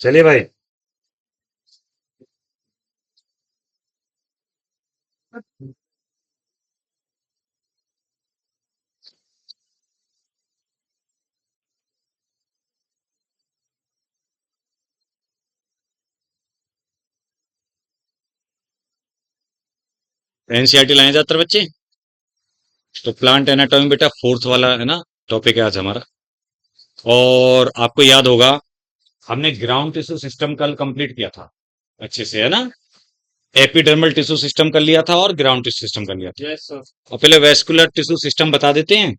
चलिए भाई। एनसीईआरटी लाए ज्यादातर बच्चे। तो प्लांट एनाटॉमी बेटा फोर्थ वाला है ना, टॉपिक है आज हमारा। और आपको याद होगा, हमने ग्राउंड टिश्यू सिस्टम कल कंप्लीट किया था अच्छे से, है ना। एपिडर्मल टिश्यू सिस्टम कर लिया था और ग्राउंड टिश्यू सिस्टम कर लिया था। Yes sir. और पहले वेस्कुलर टिश्यू सिस्टम बता देते हैं।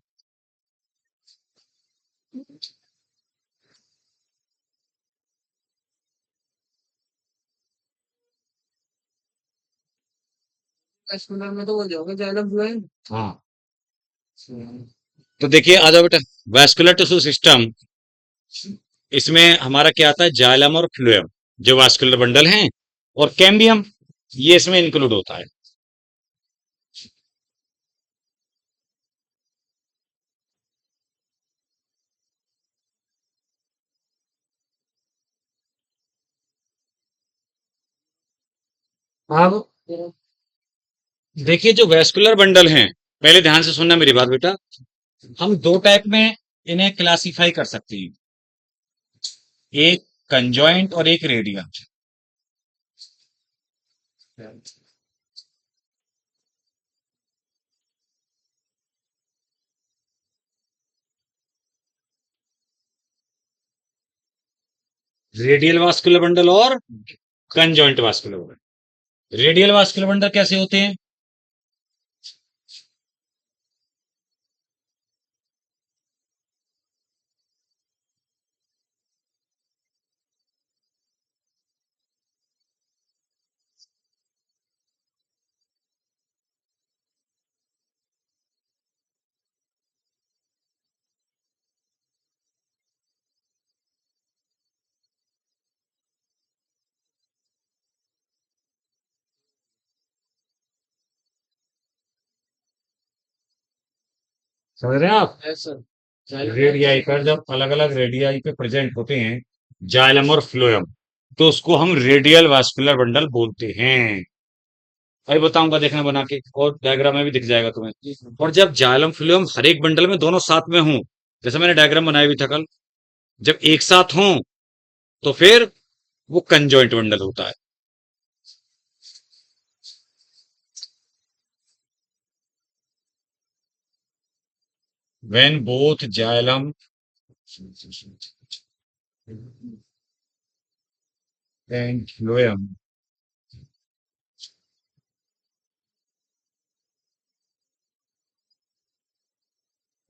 वेस्कुलर में तो वो जाओगे जाइलम जो है। हाँ। तो देखिए आ जाओ बेटा। वेस्कुलर टिश्यू सिस्टम, इसमें हमारा क्या आता है, जाइलम और फ्लूएम जो वास्कुलर बंडल हैं, और कैम्बियम ये इसमें इंक्लूड होता है। अब देखिए जो वेस्कुलर बंडल हैं, पहले ध्यान से सुनना मेरी बात बेटा। हम दो टाइप में इन्हें क्लासिफाई कर सकते हैं, एक कंजॉइंट और एक रेडियल। रेडियल वास्कुलर बंडल और conjoint vascular bundle. Radial vascular bundle कैसे होते हैं? समझ रहे हैं आप? Yes sir. रेडियाई पर जब अलग अलग रेडियाई पे प्रेजेंट होते हैं, जाइलम और फ्लोएम, तो उसको हम रेडियल वास्कुलर बंडल बोलते हैं। अभी बताऊंगा, देखना बना के, और डायग्राम में भी दिख जाएगा तुम्हें। और जब जाइलम फ्लोएम हर एक बंडल में दोनों साथ में हों, जैसे मैंने डायग्राम बनाया भी था कल, जब एक साथ हों तो फिर वो कंजॉइंट बंडल होता है। When both xylem and phloem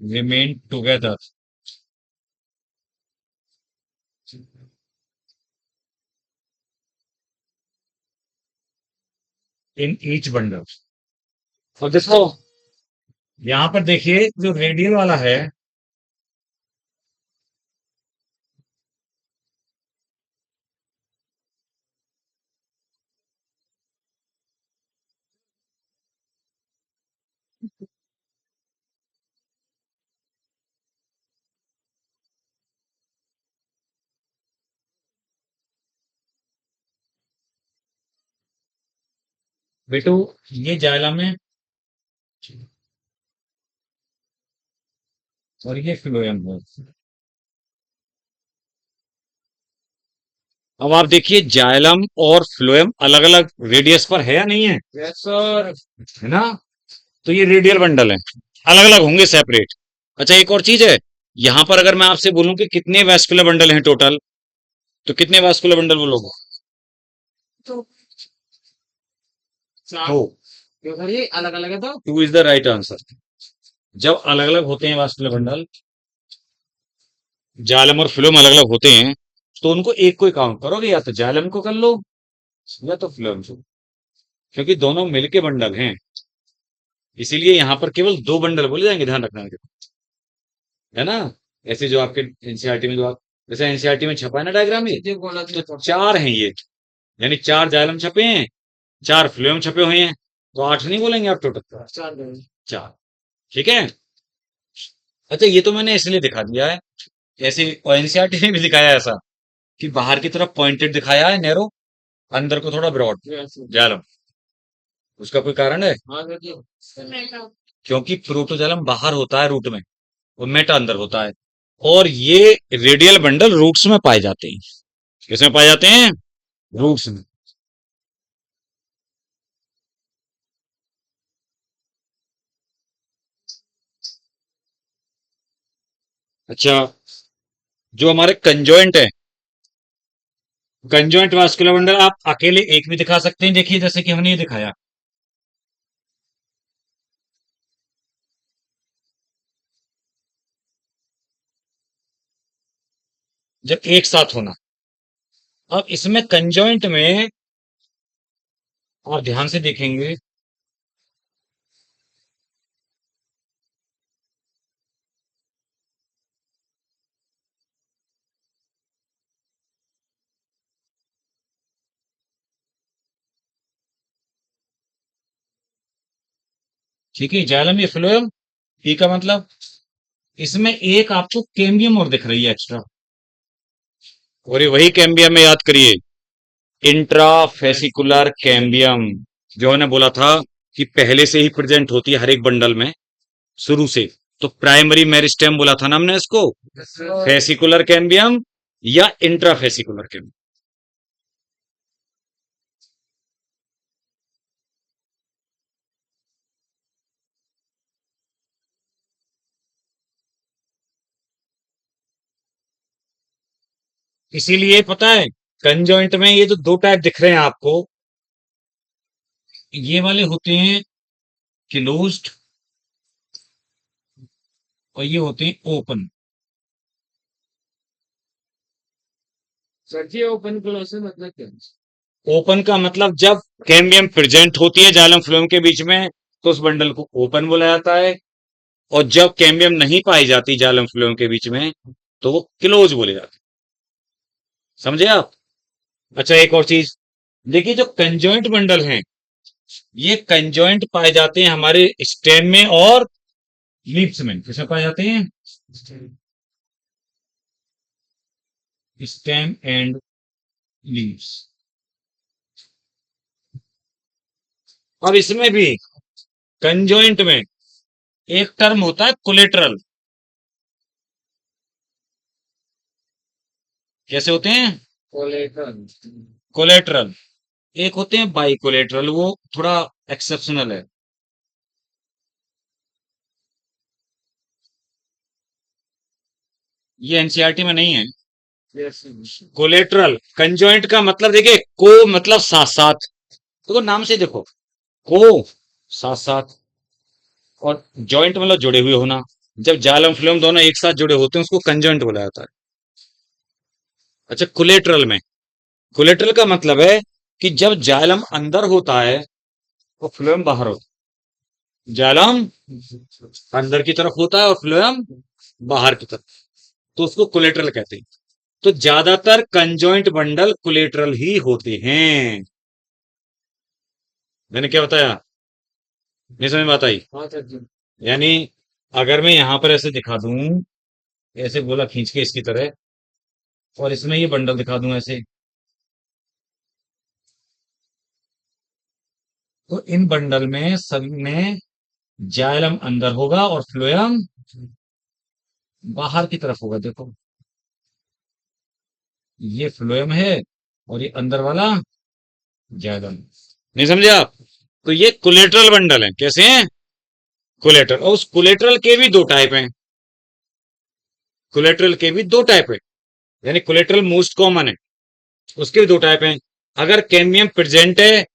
remain together in each bundle। और देखो, यहां पर देखिए जो रेडियल वाला है, बेटू, ये जाइलम है और ये फ्लोएम है। अब आप देखिए जाइलम और फ्लोएम अलग अलग रेडियस पर है या नहीं है? Yes sir. है ना। तो ये रेडियल बंडल है, अलग अलग होंगे सेपरेट। अच्छा एक और चीज है, यहां पर अगर मैं आपसे बोलूं कि कितने वैस्कुलर बंडल हैं टोटल, तो कितने वैस्कुलर बंडल बोलोगे? तो टू। क्यों सर, ये अलग अलग है तो two is the right answer. जब अलग अलग होते हैं वास्कुलर बंडल, जालम और फ्लोएम अलग अलग होते हैं, तो उनको एक को ही काउंट करोगे, या तो जालम को कर लो या तो फ्लोएम को, क्योंकि दोनों मिलके बंडल हैं। इसीलिए यहां पर केवल दो बंडल बोले जाएंगे, ध्यान रखना है ना। ऐसे जो आपके एनसीईआरटी में, जो आप जैसे एनसीईआरटी में छपा है ना डायग्राम में, तो चार हैं ये, यानी चार जालम छपे हैं, चार फ्लोएम छपे हुए हैं, तो आठ नहीं बोलेंगे आप टोटल? चार। ठीक है। अच्छा ये तो मैंने इसलिए दिखा दिया है ऐसे, और एनसीईआरटी ने भी दिखाया है ऐसा, कि बाहर की तरफ पॉइंटेड दिखाया है नैरो, अंदर को थोड़ा ब्रॉड जालम। उसका कोई कारण है? क्योंकि प्रोटोजालम बाहर होता है रूट में और मेटा अंदर होता है। और ये रेडियल बंडल रूट्स में पाए जाते हैं। किसमें पाए जाते हैं? रूट्स में। अच्छा, जो हमारे कंजॉइंट है, कंजॉइंट वास्कुलर बंडल आप अकेले एक भी दिखा सकते हैं। देखिए जैसे कि हमने ये दिखाया, जब एक साथ होना। अब इसमें कंजॉइंट में आप ध्यान से देखेंगे, ठीक है, जाइलम ये फ्लोएम, पी का मतलब इसमें एक आपको कैम्बियम और दिख रही है एक्स्ट्रा। और ये वही कैम्बियम है, याद करिए, इंट्राफेसिकुलर कैम्बियम, जो हमने बोला था कि पहले से ही प्रेजेंट होती है हर एक बंडल में शुरू से। तो प्राइमरी मेरिस्टेम बोला था ना हमने इसको, फेसिकुलर कैम्बियम या इंट्राफेसिकुलर कैम्बियम। इसीलिए पता है कंजॉइंट में ये जो दो टाइप दिख रहे हैं आपको, ये वाले होते हैं क्लोज्ड और ये होते हैं ओपन। सर जी ओपन क्लोज से मतलब क्या? ओपन का मतलब जब कैम्बियम प्रेजेंट होती है जाइलम फ्लोएम के बीच में तो उस बंडल को ओपन बोला जाता है। और जब कैम्बियम नहीं पाई जाती जाइलम फ्लोएम के बीच में तो वो क्लोज बोले जाते हैं। समझे आप? अच्छा, एक और चीज देखिए, जो कंजॉइंट बंडल हैं, ये कंजॉइंट पाए जाते हैं हमारे स्टेम में और लीव्स में। किसमें पाए जाते हैं? Stem and leaves. अब इसमें भी कंजॉइंट में एक टर्म होता है कोलेटरल। कैसे होते हैं? कोलेटरल। कोलेटरल। एक होते हैं बाई कोलेटरल, वो थोड़ा एक्सेप्शनल है। ये एनसीईआरटी में नहीं है। कोलेटरल कंजॉइंट का मतलब देखिए, को मतलब साथ साथ, तो नाम से देखो, को साथ साथ, और जॉइंट मतलब जुड़े हुए होना। जब जाइलम फ्लोएम दोनों एक साथ जुड़े होते हैं उसको कंजॉइंट बोला जाता है। अच्छा, कोलेटरल में, कोलेटरल का मतलब है कि जब जाइलम अंदर होता है तो फ्लोएम बाहर होता है। जाइलम अंदर की तरफ होता है और फ्लोएम बाहर की तरफ, तो उसको कोलेटरल कहते हैं। तो ज्यादातर कंजॉइंट बंडल कोलेटरल ही होते हैं। मैंने क्या बताया? नहीं समझ में आता ही? हाँ सर जी। यानी अगर मैं यहां पर ऐसे दिखा दूं, ऐसे गोला खींच के इसकी तरह, और इसमें ये बंडल दिखा दूं ऐसे, तो इन बंडल में सभी में जाइलम अंदर होगा और फ्लोएम बाहर की तरफ होगा। देखो, ये फ्लोएम है और ये अंदर वाला जाइलम। नहीं समझे आप? तो ये कोलेटरल बंडल है। कैसे हैं? कोलेटरल। और उस कोलेटरल के भी दो टाइप हैं। कोलेटरल के भी दो टाइप है, यानी कोलेटरल मोस्ट कॉमन है, उसके भी दो टाइप हैं। अगर कैम्बियम प्रेजेंट है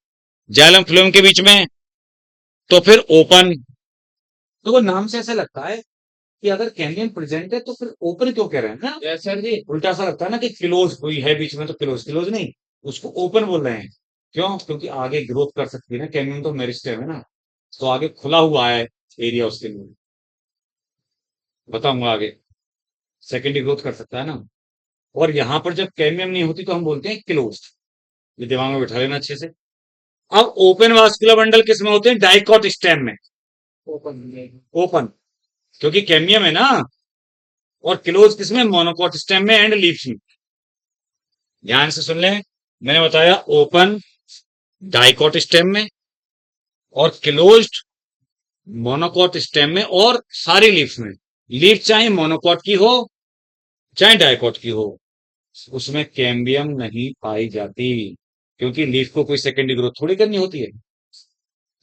जाइलम फ्लोएम के बीच में तो फिर ओपन। तो वो नाम से ऐसा लगता है कि अगर कैम्बियम प्रेजेंट है तो फिर ओपन क्यों कह रहे हैं ना? यस सर जी। उल्टा सा लगता है ना कि क्लोज कोई है बीच में तो क्लोज, क्लोज नहीं, उसको ओपन बोल रहे हैं। क्यों? क्योंकि आगे ग्रोथ कर सकती है ना, कैम्बियम तो मेरिस्टेम है ना, तो आगे खुला हुआ है एरिया उसके लिए। बताऊंगा आगे, सेकेंडरी ग्रोथ कर सकता है ना। और यहां पर जब कैम्बियम नहीं होती तो हम बोलते हैं क्लोज। ये दिमाग में बैठा लेना अच्छे से। अब ओपन वास्कुलर बंडल किस में होते हैं? डाइकॉट स्टेम में। ओपन। ओपन, क्योंकि कैम्बियम है ना। और क्लोज किसमें? मोनोकॉट स्टेम में एंड लीव्स में। ध्यान से सुन लें, मैंने बताया ओपन डाइकोट स्टेम में, और क्लोज्ड मोनोकोट स्टेम में, और सारी लीव्स में। लीफ चाहे मोनोकोट की हो चाहे डाइकोट की हो, उसमें कैम्बियम नहीं पाई जाती, क्योंकि लीफ को कोई सेकेंडरी ग्रोथ थोड़ी करनी होती है।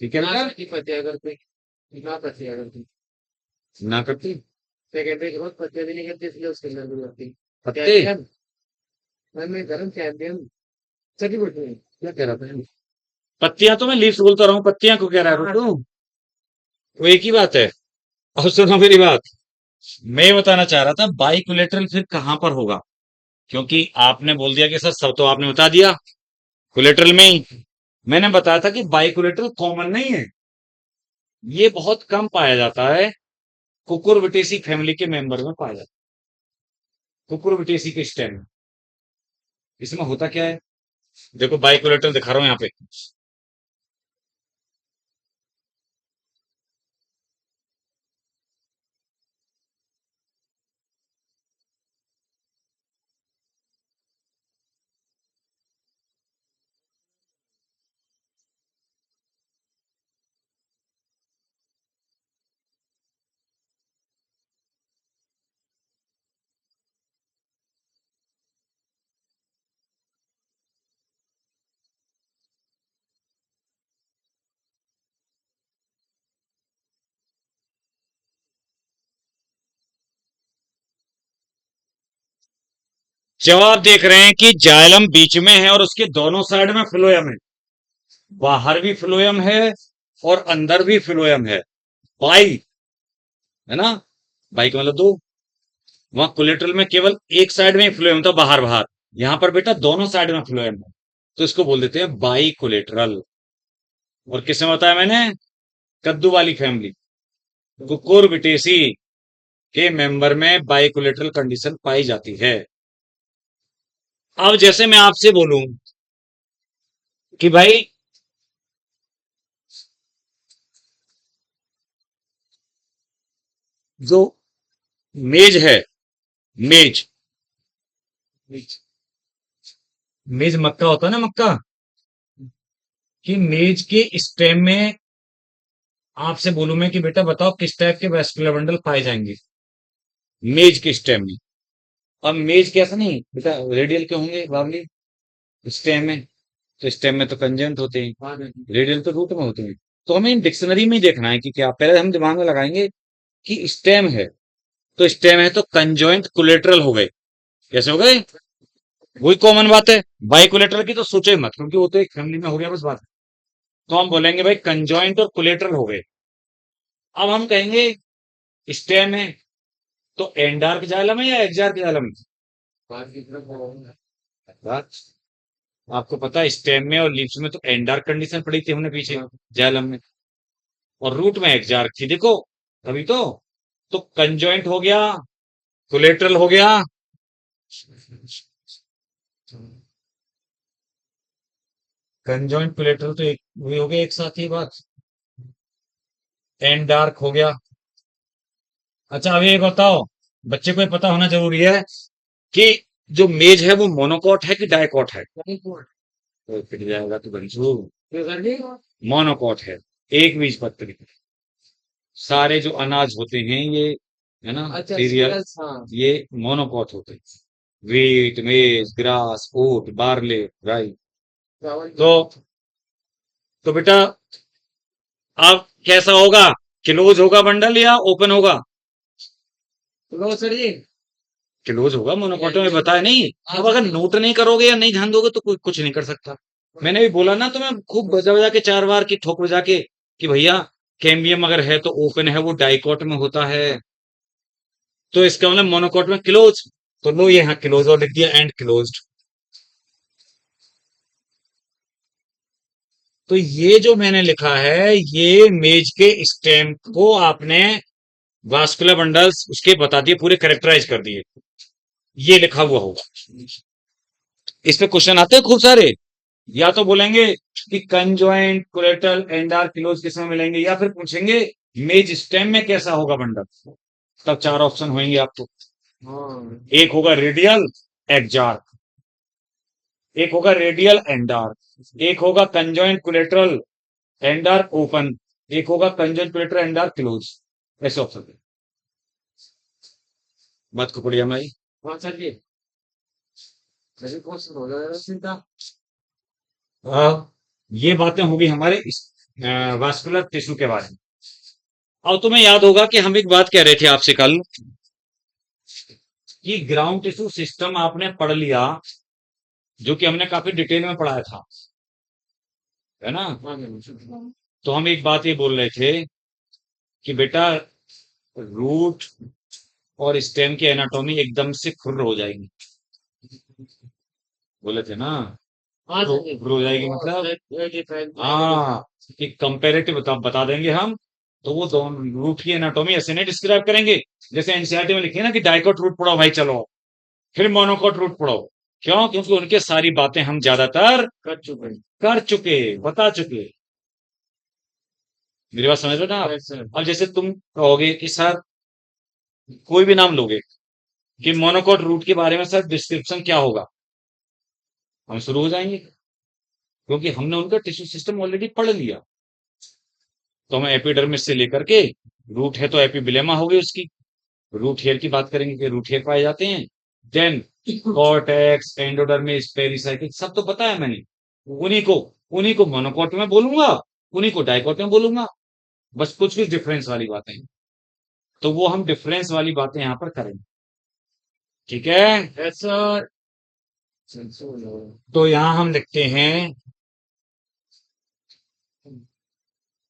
ठीक है ना बेटा? करती पत्ती अगर कोई ना करती अगर कोई ना करती सेकेंडरी ग्रोथ पत्तियां भी नहीं करती इसलिए उसके अंदर भी होती पत्ते। कैल्शियम मैं गर्म कैल्शियम सभी बढ़ती है क्या कह रहा था पत्तियां तो मैं लीव्स बोलता रहा हूँ, पत्तियां को कह रहा है तू? वो एक ही बात है। और सुनो मेरी बात, मैं ये बताना चाह रहा था बाइकोलेटरल फिर कहां पर होगा, क्योंकि आपने बोल दिया कि सर सब तो आपने बता दिया कोलेटरल में ही। मैंने बताया था कि बाइकोलेटरल कॉमन नहीं है, ये बहुत कम पाया जाता है, कुकुरबिटेसी फैमिली के मेंबर में पाया जाता है, कुकुरबिटेसी के स्टेम में। इसमें होता क्या है, देखो बाइकोलेटरल दिखा रहा हूं यहाँ पे। जब आप देख रहे हैं कि जाइलम बीच में है और उसके दोनों साइड में फ्लोएम है, बाहर भी फ्लोएम है और अंदर भी फ्लोएम है, बाई, है ना? बाई का मतलब दो। वहां कोलेटरल में केवल एक साइड में ही फ्लोएम था, बाहर बाहर। यहां पर बेटा दोनों साइड में फ्लोएम है, तो इसको बोल देते हैं बाई कोलेटरल। और किसने बताया मैंने? कद्दू वाली फैमिली, कुकुरबिटेसी के मेंबर में बाइकोलेटरल कंडीशन पाई जाती है। अब जैसे मैं आपसे बोलूं कि भाई जो मेज है, मेज, मेज मक्का होता है ना, मक्का, कि मेज के स्टेम में आपसे बोलूं मैं कि बेटा बताओ किस टाइप के वेस्कुलर बंडल पाए जाएंगे मेज के स्टेम में। अब मेज कैसा नहीं बेटा, रेडियल के होंगे बावली स्टेम में, तो स्टेम में तो कंजेंट होते हैं, रेडियल तो रूट में होते हैं। तो हमें डिक्शनरी में ही देखना है कि क्या, पहले हम दिमाग में लगाएंगे कि स्टेम है, तो स्टेम है तो कंजॉइंट कोलेटरल हो गए। कैसे हो गए? वही कॉमन बात है, बाइकोलेटरल की तो सोचो ही मत, क्योंकि वो तो एक फैमिली में हो गया बस बात। तो हम बोलेंगे भाई कंजॉइंट और कोलेटरल हो गए। अब हम कहेंगे स्टेम है तो एंडार्क जाइलम है या एक्जार्क जाइलम है? आपको पता है स्टेम में और लीव्स में तो एंडार्क कंडीशन पड़ी थी हमने पीछे जाइलम में, और रूट में एक्जार्क थी, देखो तभी तो कंजॉइंट हो गया, कोलेटरल हो गया, कंजॉइंट कोलेटरल तो एक वही हो गया एक साथ ही बात, एंडार्क हो गया। अच्छा अभी एक बताओ, बच्चे को ये पता होना जरूरी है कि जो मेज है वो मोनोकॉट है कि डाइकॉट है? तो फिर जाएगा तो बंजू मोनोकॉट है, एक बीज पत्री। सारे जो अनाज होते हैं ये, है ना, अच्छा सीरियल, सीरियल्स हाँ ये मोनोकॉट होते हैं। वीट, मेज, ग्रास, ओट, बार्ले, राई। चावल तो बेटा अब कैसा होगा, क्लोज होगा बंडल या ओपन होगा? लो सर जी क्लोज होगा, मोनोकॉट में बताया नहीं। अब अगर नोट नहीं करोगे या नहीं ध्यान दोगे तो कोई कुछ नहीं कर सकता। मैंने भी बोला ना, तो मैं खूब बजा बजा के 4 बार की ठोक बजा के कि भैया कैम्बियम अगर है तो ओपन है, वो डाइकॉट में होता है, तो इसका मतलब मोनोकॉट में क्लोज। तो लो ये यहाँ क्लोज और लिख दिया एंड क्लोज्ड। तो ये जो मैंने लिखा है ये मेज के स्टेम को आपने वास्कुलर बंडल्स उसके बता दिए, पूरे करेक्टराइज कर दिए, ये लिखा हुआ होगा। इस पे क्वेश्चन आते हैं खूब सारे, या तो बोलेंगे कि कंजॉइंट कोलेटरल एंडार क्लोज किसमें मिलेंगे, या फिर पूछेंगे मेज स्टेम में कैसा होगा बंडल। तब 4 ऑप्शन होंगे आपको, हाँ एक होगा रेडियल एक्जार्क, एक होगा रेडियल एंडार, एक होगा कंजॉइंट कोलेटरल एंडार ओपन, एक होगा कंजॉइंट कोलेटरल एंडार क्लोज। ऐसे ऑप्शन है। बात को बढ़िया भाई। हाँ चलिए, चलिए क्वेश्चन हो जाएगा सीधा। ये बातें होगी हमारे वास्कुलर टिश्यू के बारे में। अब तुम्हें याद होगा कि हम एक बात कह रहे थे आपसे कल कि ग्राउंड टिश्यू सिस्टम आपने पढ़ लिया, जो कि हमने काफी डिटेल में पढ़ाया था, है ना। हाँ जी, तो हम एक बात ये बोल रहे थे कि बेटा रूट और स्टेम की एनाटॉमी एकदम से खुर हो जाएगी, बोले थे ना। हाँ चलिए। खुर हो जाएगी मतलब, हाँ, कि कंपेरेटिव बता देंगे हम। तो वो दोनों रूट की एनाटॉमी ऐसे नहीं डिस्क्राइब करेंगे जैसे एनसीईआरटी में लिखे ना कि डाइकोट रूट पढ़ो भाई चलो, फिर मोनोकोट रूट पढ़ो। क्यों? क्योंकि उनके सारी बातें हम ज्यादातर कर चुके हैं। कर चुके, बता चुके। मेरी बात समझ रहे हो ना आप? वैसे अब जैसे तुम कहोगे कि सर कोई भी नाम लोगे कि मोनोकोट रूट के बारे में सर डिस्क्रिप्शन क्या होगा, हम शुरू हो जाएंगे, क्योंकि हमने उनका टिश्यू सिस्टम ऑलरेडी पढ़ लिया। तो हम एपिडर्मिस से लेकर के, रूट है तो एपिबिलेमा होगी उसकी, रूट हेयर की बात करेंगे कि रूट हेयर पाए जाते हैं, देन कॉर्टेक्स, एंडोडर्मिस, पेरिसाइकिल, सब तो पता है मैंने। उन्हीं को उन्हीं को मोनोकोट में बोलूंगा, उन्हीं को डाइकोट में बोलूंगा, बस कुछ कुछ डिफरेंस वाली बातें हैं। तो वो हम डिफरेंस वाली बातें यहाँ पर करेंगे, ठीक है। ऐसा तो यहाँ हम लिखते हैं,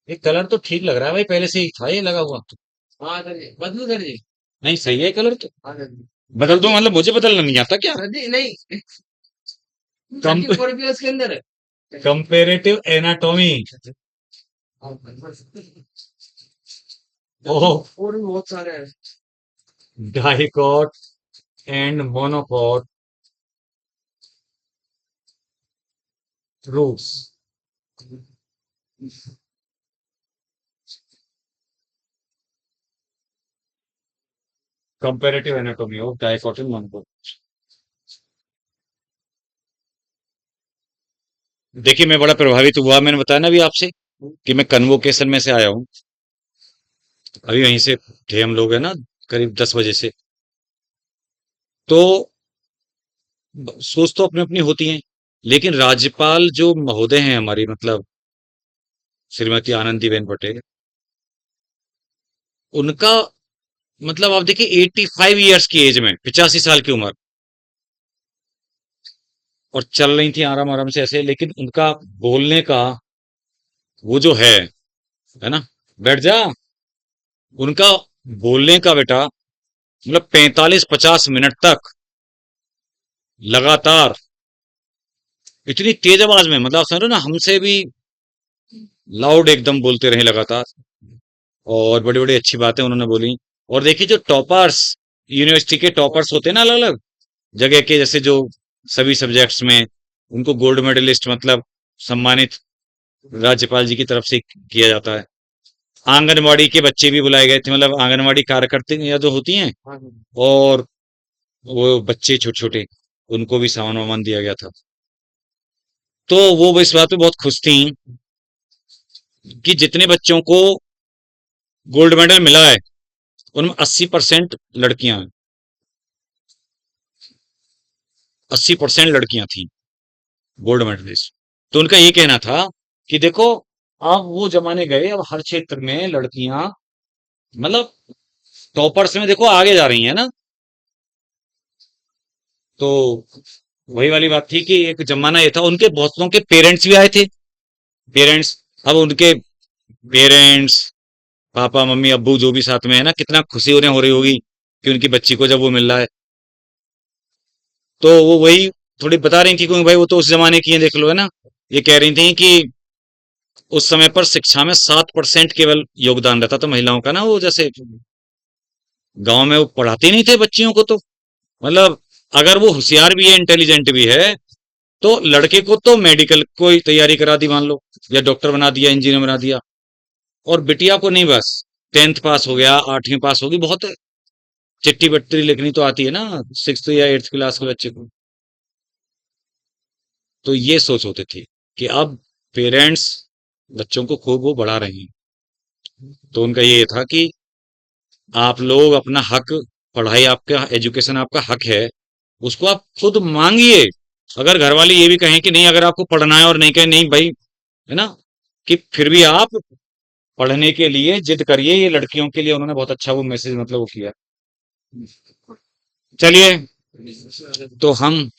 ये कलर तो ठीक लग रहा है भाई, पहले से ही था ये लगा हुआ। हाँ सर जी, बदलू सर जी। नहीं सही है कलर तो। हाँ सर जी। बदल दो मतलब मुझे बदलना नहीं आता क्या? सर जी नहीं, कम 34 भी उसके अंदर है। Comparative anatomy. ओह, और भी बहुत सारे हैं। Dicot and monocot roots. Comparative anatomy of dicot and monocot. देखिए मैं बड़ा प्रभावित हुआ, मैंने बताया ना अभी आपसे कि मैं कन्वोकेशन में से आया हूँ, अभी वहीं से थे हम लोग, है ना, करीब 10 बजे से। तो सोच तो अपनी अपनी होती हैं, लेकिन राज्यपाल जो महोदय हैं हमारी, मतलब श्रीमती आनंदीबेन पटेल, उनका मतलब आप देखिए 85 ईयर्स की एज में, 85 साल की उम्र, और चल रही थी आराम आराम से ऐसे, लेकिन उनका बोलने का वो जो है ना, बैठ जा, उनका बोलने का बेटा मतलब 45-50 मिनट तक लगातार इतनी तेज आवाज में, मतलब आप समझो ना, हमसे भी लाउड एकदम बोलते रहे लगातार, और बड़ी बड़ी अच्छी बातें उन्होंने बोली। और देखिए जो टॉपर्स, यूनिवर्सिटी के टॉपर्स होते हैं ना अलग अलग जगह के, जैसे जो सभी सब्जेक्ट्स में, उनको गोल्ड मेडलिस्ट मतलब सम्मानित राज्यपाल जी की तरफ से किया जाता है। आंगनवाड़ी के बच्चे भी बुलाए गए थे, मतलब आंगनवाड़ी कार्यकर्ता या जो होती हैं, हाँ जी। और वो बच्चे छोटे छोटे, उनको भी सामान वामान दिया गया था। तो वो इस बात पे बहुत खुश थी कि जितने बच्चों को गोल्ड मेडल मिला है उनमें 80% लड़कियां हैं, 80% लड़कियां थी गोल्ड मेडलिस्ट। तो उनका ये कहना था कि देखो अब वो जमाने गए, अब हर क्षेत्र में लड़कियां मतलब टॉपर्स में देखो आगे जा रही है ना। तो वही वाली बात थी कि एक जमाना ये था, उनके बहुतों के पेरेंट्स भी आए थे, पेरेंट्स, अब उनके पेरेंट्स, पापा मम्मी अब्बू जो भी साथ में है ना, कितना खुशी उन्हें हो रही होगी कि उनकी बच्ची को जब वो मिल रहा है। तो वो वही थोड़ी बता रही थी, क्योंकि भाई वो तो उस जमाने की है, देख लो, है ना। ये कह रही थी कि उस समय पर शिक्षा में 7% केवल योगदान रहता था महिलाओं का ना, वो जैसे गांव में वो पढ़ाते नहीं थे बच्चियों को, तो मतलब अगर वो होशियार भी है, इंटेलिजेंट भी है, तो लड़के को तो मेडिकल कोई तैयारी करा दी मान लो, या डॉक्टर बना दिया, इंजीनियर बना दिया, और बिटिया को नहीं, बस 10th पास हो गया, 8वीं पास होगी, बहुत है, चिट्ठी बट्टी लिखनी तो आती है ना 6th या 8th क्लास के बच्चे को। तो ये सोच होती थी कि अब पेरेंट्स बच्चों को खूब वो बढ़ा रहे हैं। तो उनका ये था कि आप लोग अपना हक, पढ़ाई आपका, एजुकेशन आपका हक है, उसको आप खुद मांगिए। अगर घर वाले ये भी कहें कि नहीं, अगर आपको पढ़ना है, और नहीं कहें नहीं भाई, है ना, कि फिर भी आप पढ़ने के लिए जिद करिए। ये लड़कियों के लिए उन्होंने बहुत अच्छा वो मैसेज मतलब वो किया। चलिए, तो हम,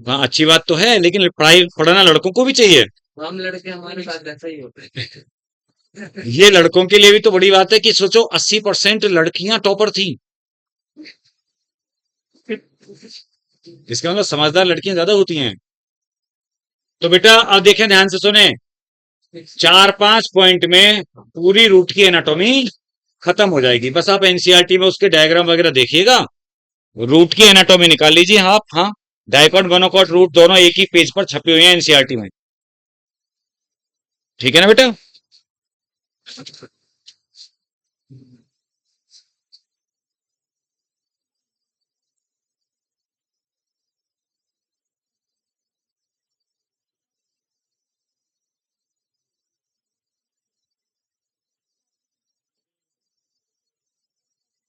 हाँ अच्छी बात तो है, लेकिन पढ़ाई पढ़ना लड़कों को भी चाहिए। हम लड़के हमारे साथ ऐसा ही होता है। ये लड़कों के लिए भी तो बड़ी बात है कि सोचो 80% लड़कियां टॉपर थी। इसका मतलब समझदार लड़कियां ज्यादा होती हैं। तो बेटा अब देखें, ध्यान से सुने, 4-5 पॉइंट में पूरी रूट की एनाटॉमी खत्म हो जाएगी। बस आप एनसीईआरटी में उसके डायग्राम वगैरह देखिएगा, रूट की एनाटॉमी निकाल लीजिए आप। हाँ, डाइकॉट गोनोकॉट रूट दोनों एक ही पेज पर छपे हुए हैं एनसीईआरटी में। ठीक है ना बेटा?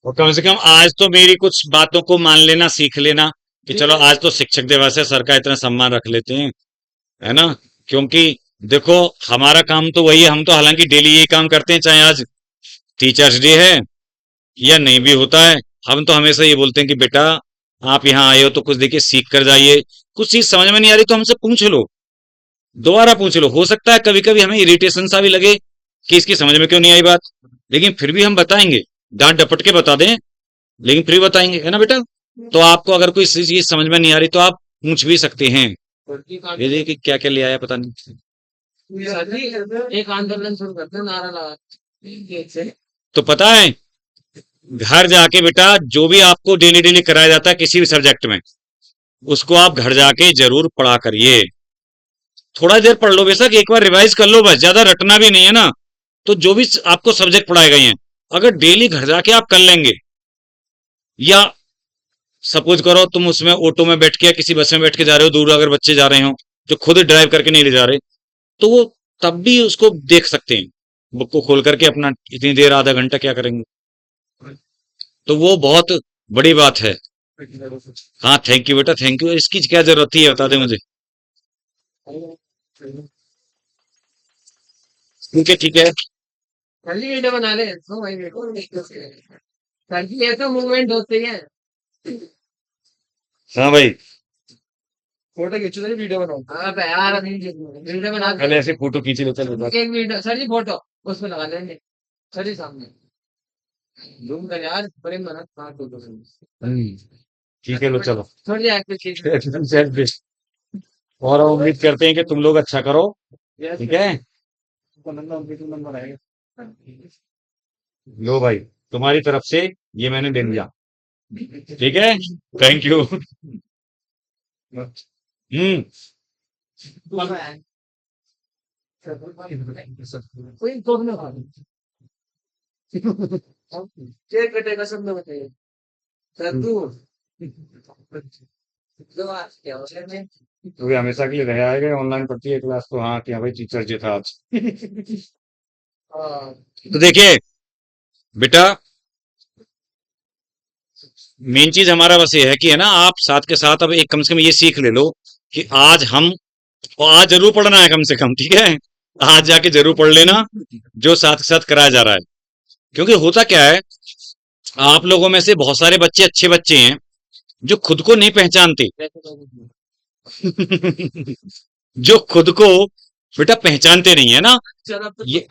और कम से कम आज तो मेरी कुछ बातों को मान लेना, सीख लेना कि चलो आज तो शिक्षक दिवस है, सर का इतना सम्मान रख लेते हैं, है ना। क्योंकि देखो, हमारा काम तो वही है, हम तो हालांकि डेली यही काम करते हैं, चाहे आज टीचर्स डे है या नहीं भी होता है। हम तो हमेशा ये बोलते हैं कि बेटा आप यहाँ आए हो तो कुछ देखिए, सीख कर जाइए। कुछ चीज समझ में नहीं आ रही तो हमसे पूछ लो, दोबारा पूछ लो। हो सकता है कभी कभी हमें इरिटेशन सा भी लगे कि इसकी समझ में क्यों नहीं आई बात, लेकिन फिर भी हम बताएंगे। डांट डपट के बता दें, लेकिन फिर भी बताएंगे, है ना बेटा। तो आपको अगर कोई चीज समझ में नहीं आ रही तो आप पूछ भी सकते हैं। ये देखिए कि क्या क्या ले आया पता नहीं। एक आंदोलन शुरू करते हैं, नारा लगा। तो पता है, घर जाके बेटा जो भी आपको डेली डेली कराया जाता है किसी भी सब्जेक्ट में, उसको आप घर जाके जरूर पढ़ा करिए। थोड़ा देर पढ़ लो, बेशक एक बार रिवाइज कर लो, बस ज्यादा रटना भी नहीं है ना। तो जो भी आपको सब्जेक्ट पढ़ाए गए हैं, अगर डेली घर जाके आप कर लेंगे, या सपोज करो तुम उसमें ऑटो में बैठ के या किसी बस में बैठ के जा रहे हो, दूर अगर बच्चे जा रहे हो जो खुद ड्राइव करके नहीं ले जा रहे, तो वो तब भी उसको देख सकते हैं, बुक को खोल करके अपना इतनी देर आधा घंटा क्या करेंगे। तो वो बहुत बड़ी बात है। हाँ थैंक यू बेटा, थैंक यू। इसकी क्या जरूरत थी, बता दे मुझे। ठीक है, ठीक है। जल्दी वीडियो बना ले तो भाई, देखो सर जी, ये तो मूवमेंट होती है। हाँ भाई, फोटो खींचो सर, वीडियो बनाओ। हाँ तो यार अभी वीडियो बना के पहले ऐसे फोटो खींच लेते हैं। एक वीडियो सर जी, फोटो उसमें लगा लेंगे सर जी सामने। जूम कर यार, बड़े मेहनत हाँ फोटो। ठीक है, लो चलो। थोड़ी एक्टिव चीज। सेल्फी। और हम उम्मीद करते हैं कि तुम लोग अच्छा करो, ठीक है। नंबर आएगा। लो भाई, तुम्हारी तरफ से ये मैंने दे दिया, ठीक है। Thank you. कोई प्रॉब्लम केक कटेगा सब में बताइए सर तू। क्या हो रहा है? तो ये हमेशा के लिए रह आएगा, ऑनलाइन पढ़ती है क्लास तो। हाँ कि हाँ भाई टीचर जी था आज। हाँ, तो देखिए बेटा, मेन चीज हमारा बस ये है कि, है ना, आप साथ के साथ अब एक कम से कम ये सीख ले लो कि आज हम, और आज जरूर पढ़ना है कम से कम, ठीक है। आज जाके जरूर पढ़ लेना जो साथ के साथ कराया जा रहा है। क्योंकि होता क्या है, आप लोगों में से बहुत सारे बच्चे अच्छे बच्चे हैं जो खुद को नहीं पहचानते। जो खुद को बेटा पहचानते नहीं है ना, चलो अब तो ये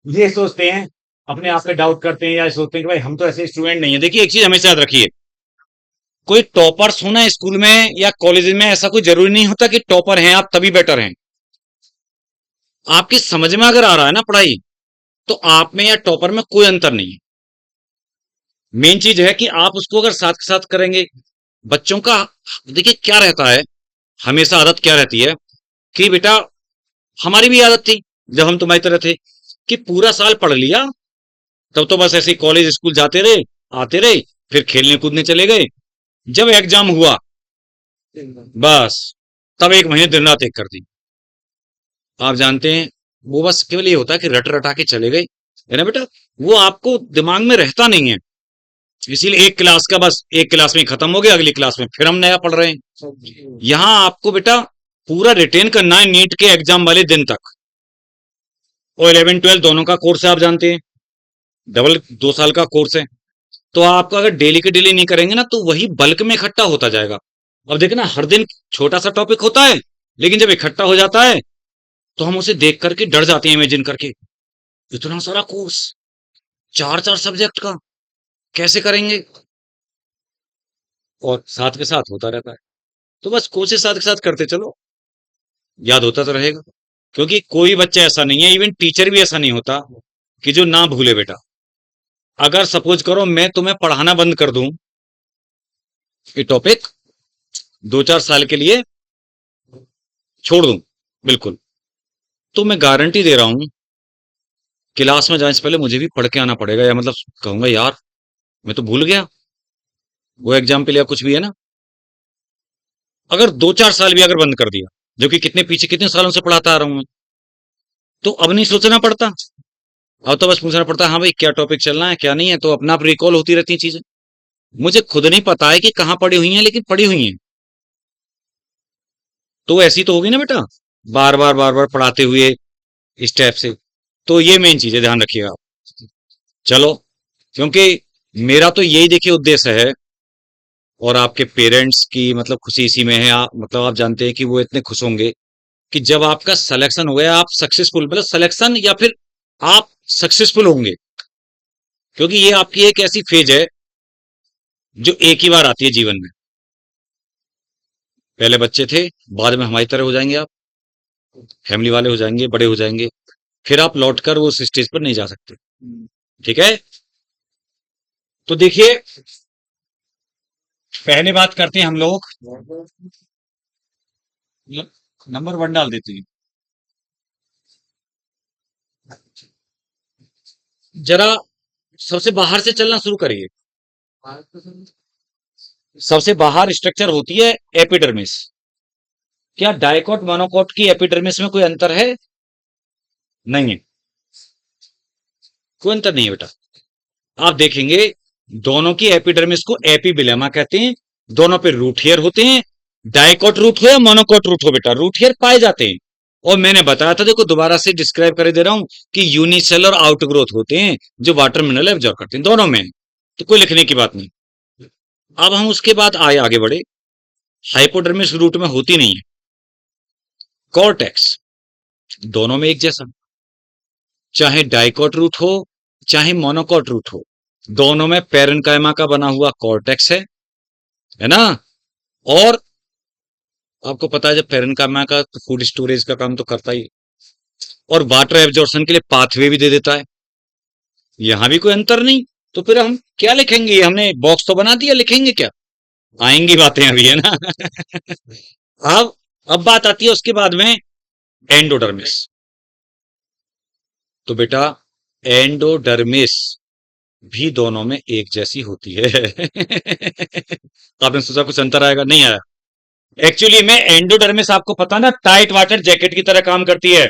ये सोचते हैं, अपने आप पे डाउट करते हैं, या सोचते हैं कि भाई हम तो ऐसे स्टूडेंट नहीं है। देखिए एक चीज हमेशा याद रखिए, कोई टॉपर्स होना स्कूल में या कॉलेज में, ऐसा कोई जरूरी नहीं होता कि टॉपर हैं आप तभी बेटर हैं। आपकी समझ में अगर आ रहा है ना पढ़ाई, तो आप में या टॉपर में कोई अंतर नहीं है। मेन चीज है कि आप उसको अगर साथ के साथ करेंगे। बच्चों का देखिए क्या रहता है, हमेशा आदत क्या रहती है कि बेटा, हमारी भी आदत थी जब हम तुम्हारी तरह थे, कि पूरा साल पढ़ लिया, तब तो बस ऐसे कॉलेज स्कूल जाते रहे, आते रहे, फिर खेलने कूदने चले गए। जब एग्जाम हुआ बस तब 1 महीने दिन रात एक कर दी। आप जानते हैं वो बस केवल ये होता है कि रट रटा के चले गए, है ना बेटा। वो आपको दिमाग में रहता नहीं है। इसीलिए एक क्लास का बस एक क्लास में खत्म हो गया, अगली क्लास में फिर हम नया पढ़ रहे हैं। यहाँ आपको बेटा पूरा रिटेन करना है नीट के एग्जाम वाले दिन तक। और 11 12 दोनों का कोर्स है, आप जानते हैं डबल 2 साल का कोर्स है। तो आपको अगर डेली के डेली नहीं करेंगे ना तो वही बल्क में इकट्ठा होता जाएगा। अब देखना हर दिन छोटा सा टॉपिक होता है, लेकिन जब इकट्ठा हो जाता है तो हम उसे देख करके डर जाते हैं, इमेजिन करके इतना सारा कोर्स 4 4 सब्जेक्ट का कैसे करेंगे। और साथ के साथ होता रहता है। तो बस कोशिश साथ के साथ करते चलो, याद होता तो रहेगा। क्योंकि कोई बच्चा ऐसा नहीं है, इवन टीचर भी ऐसा नहीं होता कि जो ना भूले बेटा। अगर सपोज करो मैं तुम्हें पढ़ाना बंद कर दूं ये टॉपिक 2 4 साल के लिए छोड़ दूं बिल्कुल, तो मैं गारंटी दे रहा हूं क्लास में जाने से पहले मुझे भी पढ़ के आना पड़ेगा, या मतलब कहूंगा यार मैं तो भूल गया वो एग्जाम्पल या कुछ भी है ना। अगर 2 4 साल भी अगर बंद कर दिया, जो कि कितने पीछे कितने सालों से पढ़ाता आ रहा हूं मैं, तो अब नहीं सोचना पड़ता। अब तो बस पूछना पड़ता है हाँ भाई क्या टॉपिक चलना है क्या नहीं है, तो अपना आप रिकॉल होती रहती हैं चीजें। मुझे खुद नहीं पता है कि कहाँ पड़ी हुई हैं, लेकिन पड़ी हुई हैं। तो ऐसी तो होगी ना बेटा, बार बार पढ़ाते हुए इस टाइप से। तो ये मेन चीज है, ध्यान रखिएगा आप। चलो, क्योंकि मेरा तो यही देखिए उद्देश्य है, और आपके पेरेंट्स की मतलब खुशी इसी में है। मतलब आप जानते हैं कि वो इतने खुश होंगे कि जब आपका सिलेक्शन हो गया, आप सक्सेसफुल, मतलब सिलेक्शन या फिर आप सक्सेसफुल होंगे। क्योंकि ये आपकी एक ऐसी फेज है जो एक ही बार आती है जीवन में। पहले बच्चे थे, बाद में हमारी तरह हो जाएंगे आप, फैमिली वाले हो जाएंगे, बड़े हो जाएंगे, फिर आप लौटकर वो उस स्टेज पर नहीं जा सकते। ठीक है, तो देखिए पहले बात करते हैं हम लोग, नंबर 1 डाल देते हैं। जरा सबसे बाहर से चलना शुरू करिए। सबसे बाहर स्ट्रक्चर होती है एपिडर्मिस। क्या डाइकोट मोनोकोट की एपिडर्मिस में कोई अंतर है? नहीं है, कोई अंतर नहीं है बेटा। आप देखेंगे दोनों की एपिडर्मिस को एपिबिलेमा कहते हैं, दोनों पे रूट हेयर होते हैं। डाइकोट रूट हो या मोनोकोट रूट हो बेटा, रूट हेयर पाए जाते हैं। और मैंने बताया था, देखो दोबारा से डिस्क्राइब कर दे रहा हूं कि यूनिसेलर आउटग्रोथ होते हैं जो वाटर मिनरल एब्जॉर्ब करते हैं दोनों में। तो कोई लिखने की बात नहीं। अब हम उसके बाद आगे बढ़े। हाइपोडर्मिस रूट में होती नहीं है। कॉर्टेक्स दोनों में एक जैसा, चाहे डाइकोट रूट हो चाहे मोनोकोट रूट हो, दोनों में पेरेन्काइमा का बना हुआ कॉर्टेक्स है ना। और आपको पता है जब पेरेन्काइमा का तो फूड स्टोरेज का काम तो करता ही है, और वाटर एब्जॉर्प्शन के लिए पाथवे भी दे देता है। यहां भी कोई अंतर नहीं। तो फिर हम क्या लिखेंगे, हमने बॉक्स तो बना दिया, लिखेंगे क्या? आएंगी बातें अभी, है ना। अब बात आती है उसके बाद में एंडोडर्मिस। तो बेटा एंडोडर्मिस भी दोनों में एक जैसी होती है। आपने सोचा कुछ अंतर आएगा, नहीं आया। एक्चुअली में एंडोडर्मिस आपको पता ना टाइट वाटर जैकेट की तरह काम करती है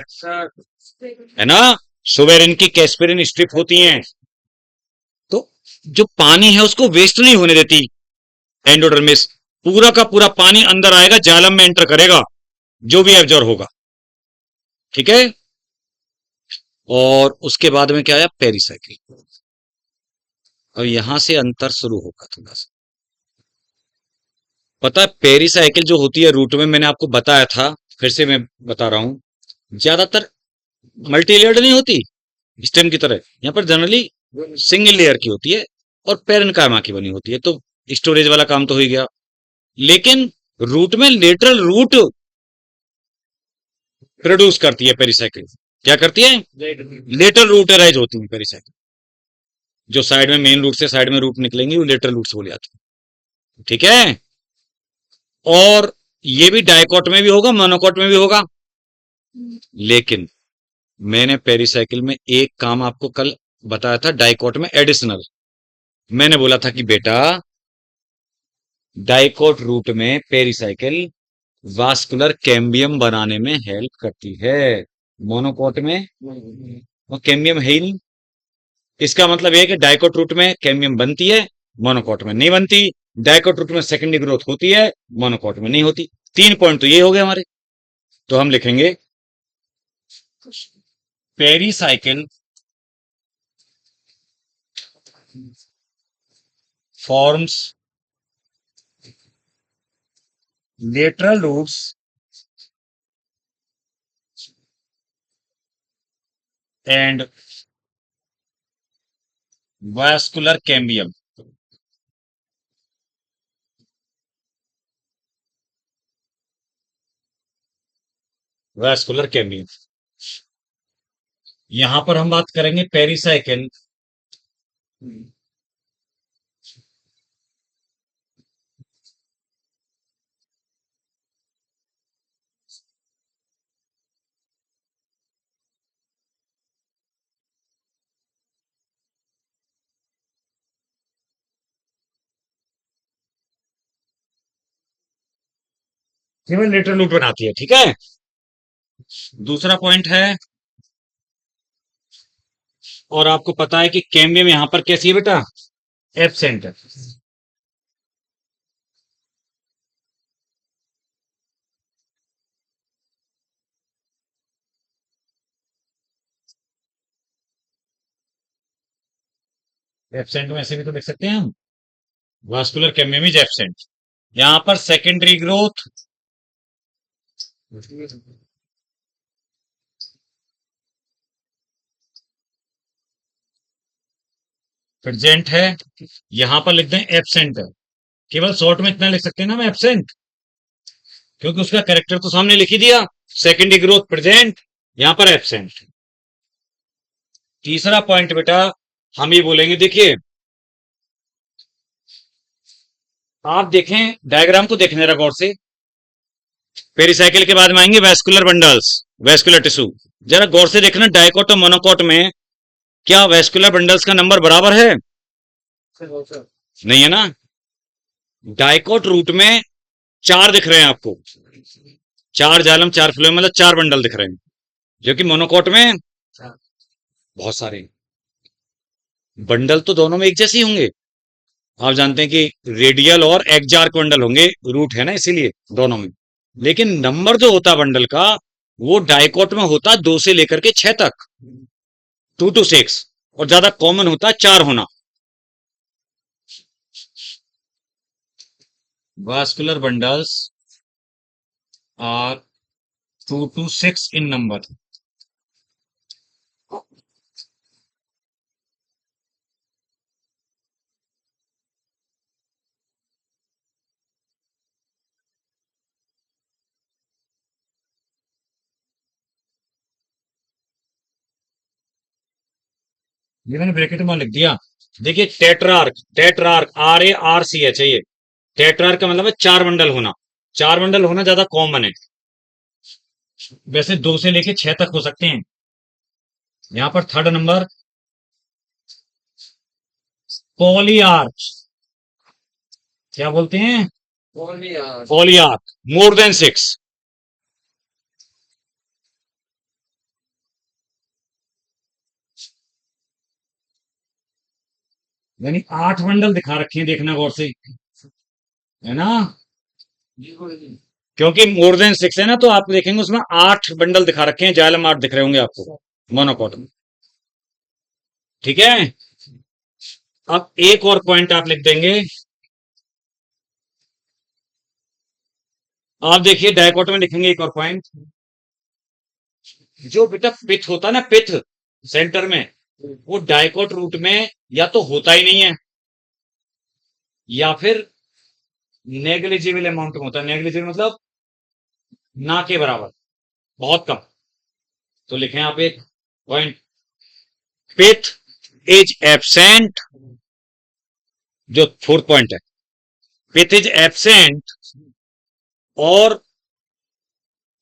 ना। सुवेरिन की कैस्पेरिन स्ट्रिप होती हैं, तो जो पानी है उसको वेस्ट नहीं होने देती एंडोडर्मिस। पूरा का पूरा पानी अंदर आएगा, जालम में एंटर करेगा, जो भी एब्जॉर्ब होगा। ठीक है, और उसके बाद में क्या आया, पेरिसाइकिल। अब यहां से अंतर शुरू होगा थोड़ा सा। पता है पेरिसाइकिल जो होती है रूट में, मैंने आपको बताया था, फिर से मैं बता रहा हूं, ज्यादातर मल्टी लेयर्ड नहीं होती स्टेम की तरह। यहां पर जनरली सिंगल लेयर की होती है और पेरेन्काइमा की बनी होती है, तो स्टोरेज वाला काम तो हो ही गया। लेकिन रूट में लेटरल रूट प्रोड्यूस करती है पेरिसाइकिल। क्या करती है? लेटरल रूट राइज होती है पेरिसाइकिल। जो साइड में मेन रूट से साइड में रूट निकलेंगी वो लेटरल रूट से बोले जाती है। ठीक है, और ये भी डाइकोट में भी होगा, मोनोकोट में भी होगा। लेकिन मैंने पेरिसाइकिल में एक काम आपको कल बताया था, डाइकोट में एडिशनल। मैंने बोला था कि बेटा डाइकोट रूट में पेरिसाइकिल वास्कुलर कैम्बियम बनाने में हेल्प करती है। मोनोकोट में वो कैम्बियम है ही नहीं। इसका मतलब यह है कि डाइकोट रूट में कैम्बियम बनती है, मोनोकोट में नहीं बनती। डाइकोट रूट में सेकेंडरी ग्रोथ होती है, मोनोकोट में नहीं होती। 3 पॉइंट तो ये हो गए हमारे। तो हम लिखेंगे pericycle forms lateral roots and vascular cambium. Vascular cambium. यहां पर हम बात करेंगे पेरिसाइकिल केवल लेटरल रूट बनाती है, ठीक है। दूसरा पॉइंट है, और आपको पता है कि कैम्बियम यहां पर कैसी है बेटा, एब्सेंट है। एब्सेंट में ऐसे भी तो लिख सकते हैं हम, वास्कुलर कैम्बियम इज एब्सेंट। यहां पर सेकेंडरी ग्रोथ प्रेजेंट है, यहां पर लिख दें एब्सेंट है। केवल शॉर्ट में इतना लिख सकते हैं ना हम एब्सेंट, क्योंकि उसका कैरेक्टर तो सामने लिख ही दिया। सेकेंडरी ग्रोथ प्रेजेंट, यहां पर एब्सेंट। तीसरा पॉइंट बेटा हम ये बोलेंगे, देखिए आप देखें डायग्राम को, देखने जरा गौर से। पेरिसाइकिल के बाद में आएंगे वेस्कुलर बंडल्स, वेस्कुलर टिश्यू। जरा गौर से देखना, डाइकोट और मोनोकोट में क्या वेस्कुलर बंडल्स का नंबर बराबर है? नहीं है ना। डाइकोट रूट में 4 दिख रहे हैं आपको, 4 जालम 4 फ्लोएम, मतलब 4 बंडल दिख रहे हैं, जो कि मोनोकोट में बहुत सारे। बंडल तो दोनों में एक जैसे ही होंगे। आप जानते हैं कि रेडियल और एक्जार्क बंडल होंगे, रूट है ना इसीलिए दोनों में। लेकिन नंबर जो होता बंडल का, वो डाइकोट में होता 2 से लेकर के 6 तक, 2 to 6, और ज्यादा कॉमन होता है 4 होना। Vascular bundles are 2 to 6 in number. ये मैंने ब्रैकेट में लिख दिया। देखिए टेट्रार्क, टेट्रार्क RARCH है ये। टेट्रार्क का मतलब है 4 बंडल होना। 4 बंडल होना ज्यादा कॉमन है। वैसे 2 से लेके 6 तक हो सकते हैं। यहां पर थर्ड नंबर पॉलीआर्च, क्या बोलते हैं, पॉलीआर्क, मोर देन 6। यानी 8 बंडल दिखा रखे हैं, देखना गौर से, है ना। क्योंकि मोर देन 6 है ना, तो आप देखेंगे उसमें 8 बंडल दिखा रखे हैं, जालम 8 दिख रहे होंगे आपको मोनोकोट में, ठीक है। अब एक और पॉइंट आप लिख देंगे। आप देखिए डायकोट में लिखेंगे एक और पॉइंट, जो बेटा पिथ होता है ना, पिथ सेंटर में, वो डायकोट रूट में या तो होता ही नहीं है, या फिर नेग्लिजिबल अमाउंट में होता है। नेग्लिजिबल मतलब ना के बराबर, बहुत कम। तो लिखें आप एक पॉइंट, पिथ इज एब्सेंट, जो फोर्थ पॉइंट है, पिथ इज एब्सेंट और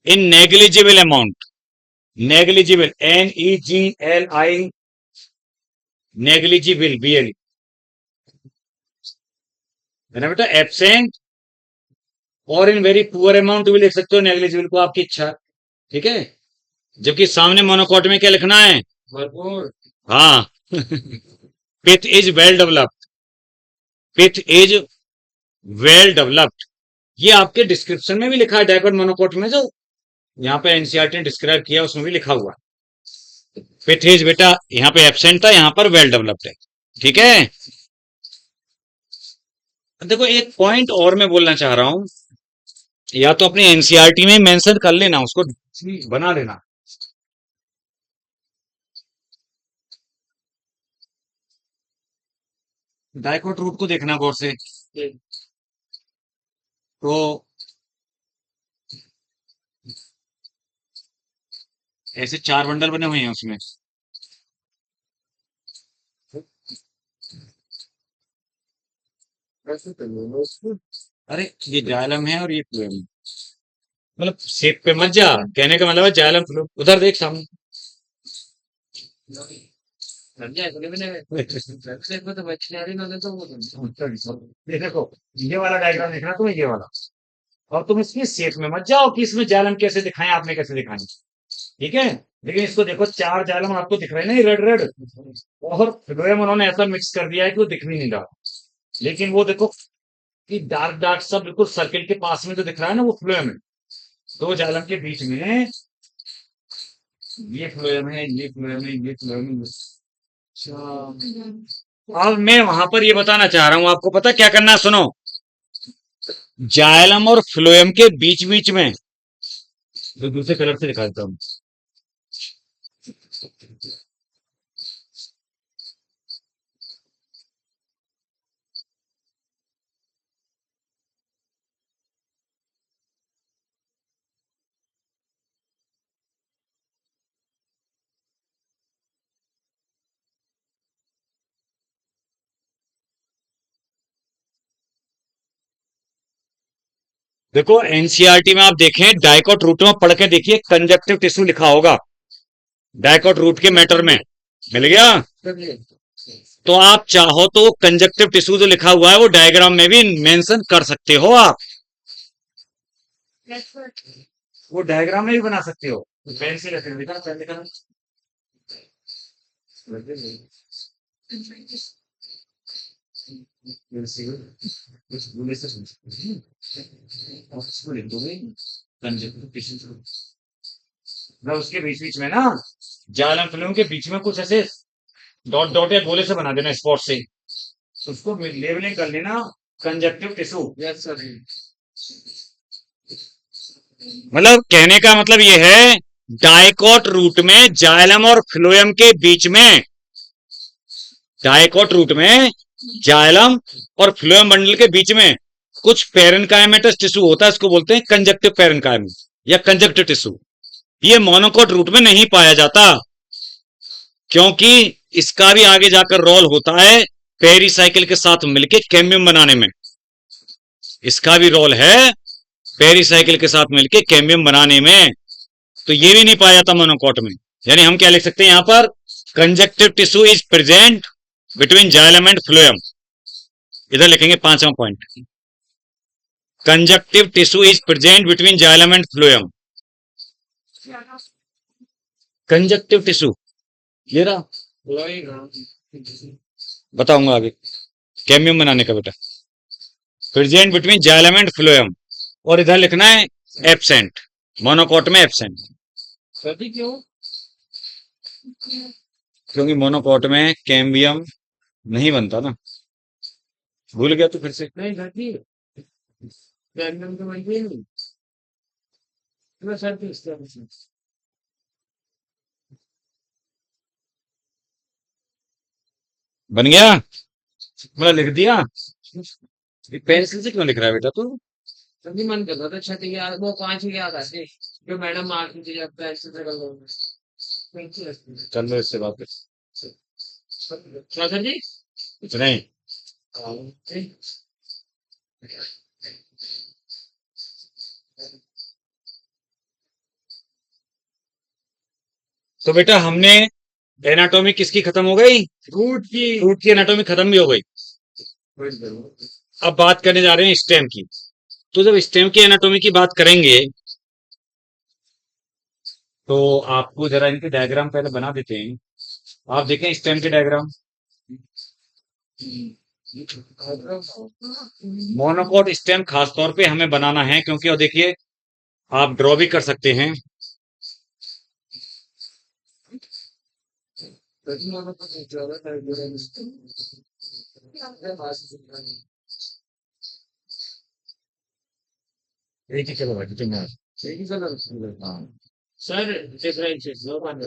in negligible amount, negligible NEGLI, negligible BL है ना बेटा, एब्सेंट और इन वेरी पुअर अमाउंट भी लिख सकते हो, नेग्लिजिबल को आपकी इच्छा, ठीक है। जबकि सामने मोनोकोट में क्या लिखना है? भरपूर। हाँ pith is well developed, pith is well developed, ये आपके डिस्क्रिप्शन में भी लिखा है डायकॉट मोनोकोट में, जो यहाँ पे एनसीईआरटी ने डिस्क्राइब किया उसमें भी लिखा हुआ है। पिथ इज बेटा यहाँ पे एब्सेंट था, यहाँ पर वेल डेवलप्ड है, ठीक है। देखो एक पॉइंट और मैं बोलना चाह रहा हूं, या तो अपनी एनसीईआरटी में मेंशन कर लेना, उसको बना लेना। डाइकोट रूट को देखना गौर से, तो ऐसे 4 बंडल बने हुए हैं उसमें। अरे ये जालम है और ये फ्लोएम है। मतलब शेप पे मत जा, कहने का मतलब है जालम फ्लो, उधर देख सामने। समझा इसलिए मैंने देखो तो बच्चे आ रही ना तो वो ये देखो, ये वाला डायग्राम देखना तुम्हें, ये वाला, और तुम इसकी शेप में मत जाओ कि इसमें जालम कैसे दिखाएं, आपने कैसे दिखाएं, ठीक है। लेकिन इसको देखो, 4 जालम आपको दिख रहे हैं ना, रेड रेड, और फ्लोएम उन्होंने ऐसा मिक्स कर दिया है कि वो दिख भी नहीं रहा। लेकिन वो देखो कि डार्क डार्क सब बिल्कुल सर्किल के पास में जो दिख रहा है ना, वो फ्लोएम है। 2 जालम के बीच में ये फ्लोएम है, ये फ्लोएम है, ये फ्लोएम है। अब मैं वहां पर ये बताना चाह रहा हूं, आपको पता क्या करना है, सुनो। जाइलम और फ्लोएम के बीच बीच में, तो दूसरे कलर से दिखा देता हूं। देखो एनसीईआरटी में आप देखें, डाइकोट रूट में पढ़ के देखिए, कंजक्टिव टिश्यू लिखा होगा डाइकोट रूट के मैटर में, मिल गया। तो आप चाहो तो कंजक्टिव टिश्यू जो लिखा हुआ है वो डायग्राम में भी मेंशन कर सकते हो आप, वो डायग्राम में भी बना सकते हो। पेन से लिखना, दिखा पेन दिखा। मैं उसके बीच बीच में ना, जालम फिल्म के बीच में कुछ ऐसे डॉट डॉट या गोले से बना देना, स्पॉट से, उसको लेबलिंग कर लेना कंजक्टिव टिश्यू। Yes sir. मतलब कहने का मतलब ये है, डाइकोट रूट में जाइलम और फ्लोएम के बीच में, डाइकोट रूट में जाइलम और फ्लोएम बंडल के बीच में कुछ पेरेन्काइमेटस टिश्यू होता है, इसको बोलते हैं कंजक्टिव पेरेन्काइम या कंजक्टिव टिश्यू। ये मोनोकोट रूट में नहीं पाया जाता, क्योंकि इसका भी आगे जाकर रोल होता है पेरीसाइकिल के साथ मिलकर कैम्बियम बनाने में, इसका भी रोल है पेरीसाइकिल के साथ मिलकर कैम्बियम बनाने में। तो ये भी नहीं पाया जाता मोनोकोट में। यानी हम क्या लिख सकते हैं यहां पर, conjunctive tissue is present between xylem and phloem. इधर लिखेंगे 5वां point, conjunctive tissue is present between xylem and phloem. Conjunctive tissue ये रहा, बताऊंगा आगे कैम्बियम बनाने का बेटा, present between xylem and phloem. और इधर लिखना है एब्सेंट, मोनोकोट में एब्सेंट। सभी क्यों? क्योंकि मोनोकोट में कैम्बियम नहीं बनता ना, भूल गया तो फिर से। नहीं घटी कैडमियम तो बनती ही नहीं। मैं सर पे इस तरह से बन गया, मतलब लिख दिया। पेंसिल से क्यों लिख रहा है बेटा तू? तभी मन कर रहा था छठी याद वो 5 की याद आती जो मैडम मारती थी जब पेंसिल से कर लो। चल लो इससे बात कर। क्या सर जी? कुछ नहीं। तो बेटा हमने एनाटॉमी किसकी खत्म हो गई? रूट की। रूट की एनाटॉमी खत्म भी हो गई। अब बात करने जा रहे हैं स्टेम की। तो जब स्टेम की एनाटॉमी की बात करेंगे तो आपको जरा इनके डायग्राम पहले बना देते हैं। आप देखें स्टेम के डायग्राम। मोनोकोट स्टेम खासतौर पे हमें बनाना है क्योंकि और देखिए आप ड्रॉ भी कर सकते हैं। एक ही चलो भाई तुम हाँ सर डिफरेंशिएट नो वन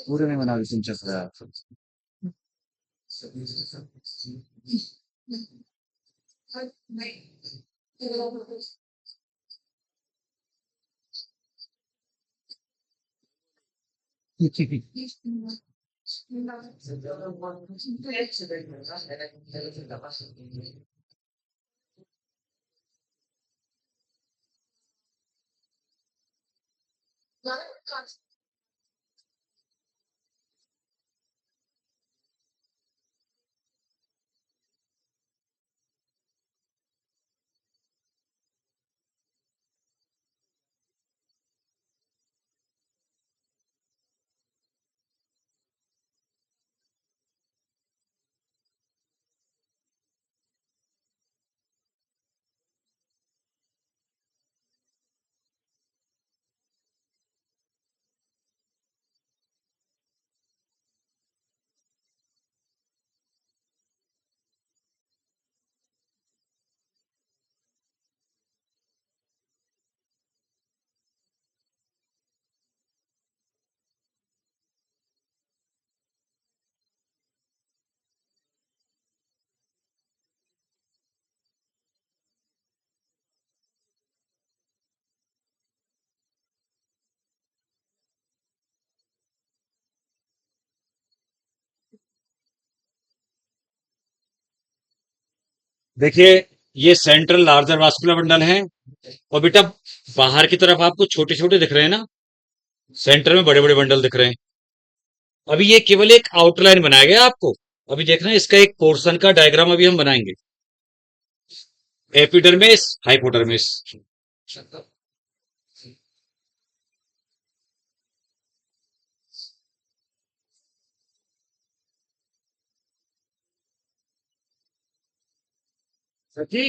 पूरे में बना तुम चल रहा है। देखिए ये सेंट्रल लार्जर वास्कुलर बंडल है और बेटा बाहर की तरफ आपको छोटे छोटे दिख रहे हैं ना, सेंटर में बड़े बड़े बंडल दिख रहे हैं। अभी ये केवल एक आउटलाइन बनाया गया आपको। अभी देख रहे हैं इसका एक पोर्शन का डायग्राम अभी हम बनाएंगे। Epidermis hypodermis. सच्ची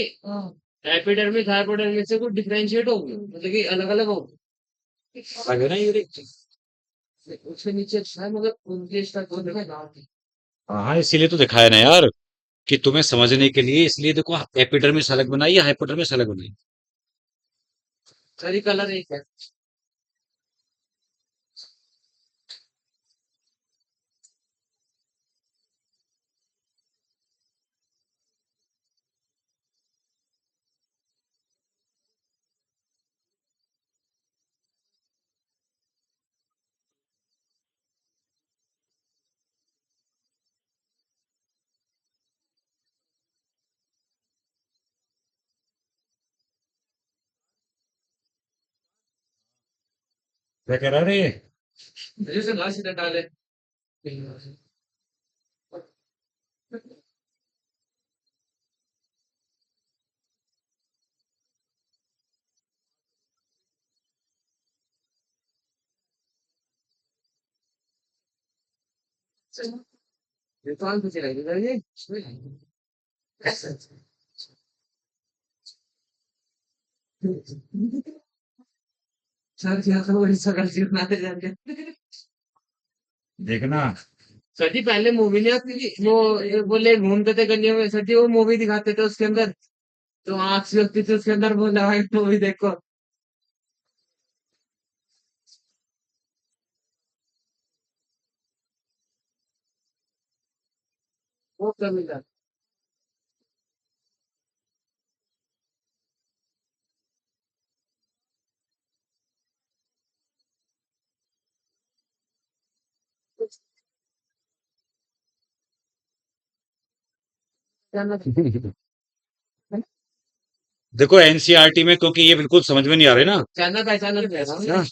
एपिडर्मिस हाइपोडर्मिस से कुछ डिफरेंशिएट हो गया मतलब कि अलग अलग हो गया आगे ना ये देख। उसके नीचे अच्छा है मगर उनके स्टार को देखा ना हाँ इसीलिए तो दिखाया ना यार कि तुम्हें समझने के लिए, इसलिए देखो एपिडर्मिस अलग बनाई है, हाइपोडर्मिस अलग बनाई। सारी कलर एक है क्या कह रहा है? जैसे घास इधर डाले ये तो आंख से लगी ये सर क्या करो ऐसा गलती बनाते जाते देखना सर जी पहले मूवी नहीं आती थी वो ये बोले घूमते थे गलियों में सर जी वो मूवी दिखाते थे उसके अंदर तो आंख से होती थी उसके अंदर वो लगा मूवी देखो वो कभी था। जानना देखो एनसीईआरटी में, क्योंकि ये बिल्कुल समझ में नहीं आ रहे ना। जानना पहचाना तो है ना। हाँ,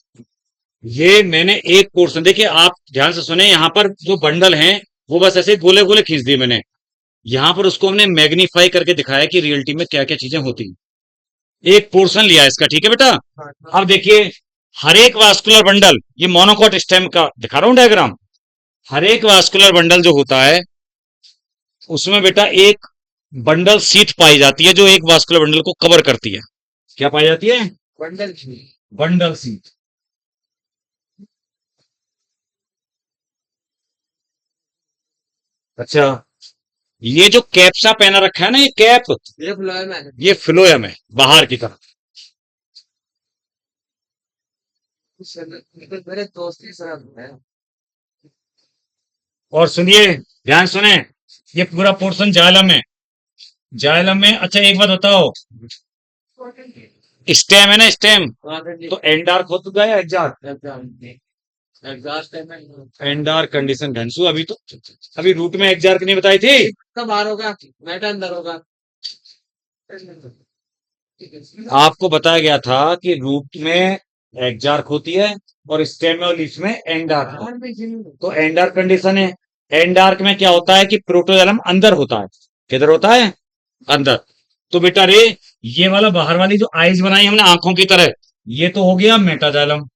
ये मैंने एक पोर्शन, देखिए आप ध्यान से सुने, यहाँ पर जो बंडल हैं वो बस ऐसे गोले गोले खींच दिए मैंने। यहाँ पर उसको हमने मैग्नीफाई करके दिखाया कि रियलिटी में क्या क्या चीजें होती हैं। एक पोर्शन लिया इसका, ठीक है बेटा। हाँ, अब देखिए, हर एक वास्कुलर बंडल, ये मोनोकोट स्टेम का दिखा रहा हूं डायग्राम। हर एक वास्कुलर बंडल जो होता है, उसमें बेटा एक बंडल सीट पाई जाती है जो एक वास्कुलर बंडल को कवर करती है। क्या पाई जाती है? बंडल थी। Bundle seat. अच्छा, ये जो कैप्सा पहना रखा है ना, ये कैप, ये फ्लोएम है। ये फ्लोएम है बाहर की तरफ। मेरे दोस्त के साथ है। और सुनिए, ध्यान सुने, ये पूरा पोर्शन जाइलम है। जाइलम में, अच्छा एक बात बताओ, स्टेम है ना, स्टेम, तो एंडार्क हो चुका है एग्जार्क? एग्जॉस्ट है मैं। एंडार कंडीशन घनसू, अभी तो, अभी रूट में एग्जार्क नहीं बताई थी। कब बाहर होगा? मैटर अंदर होगा। आपको बताया गया था कि रूट में एग्जार्क होती है और स्टेम और लीफ में एंडार्क। बाहर में जिन तो एंडार्क कंडीशन है। एंडार्क में क्या होता है कि प्रोटोजलम अंदर होता है। किधर होता है? अंदर। तो बेटा रे, ये वाला बाहर वाली जो आईज बनाई हमने आंखों की तरह, ये तो हो गया मेटाजालम।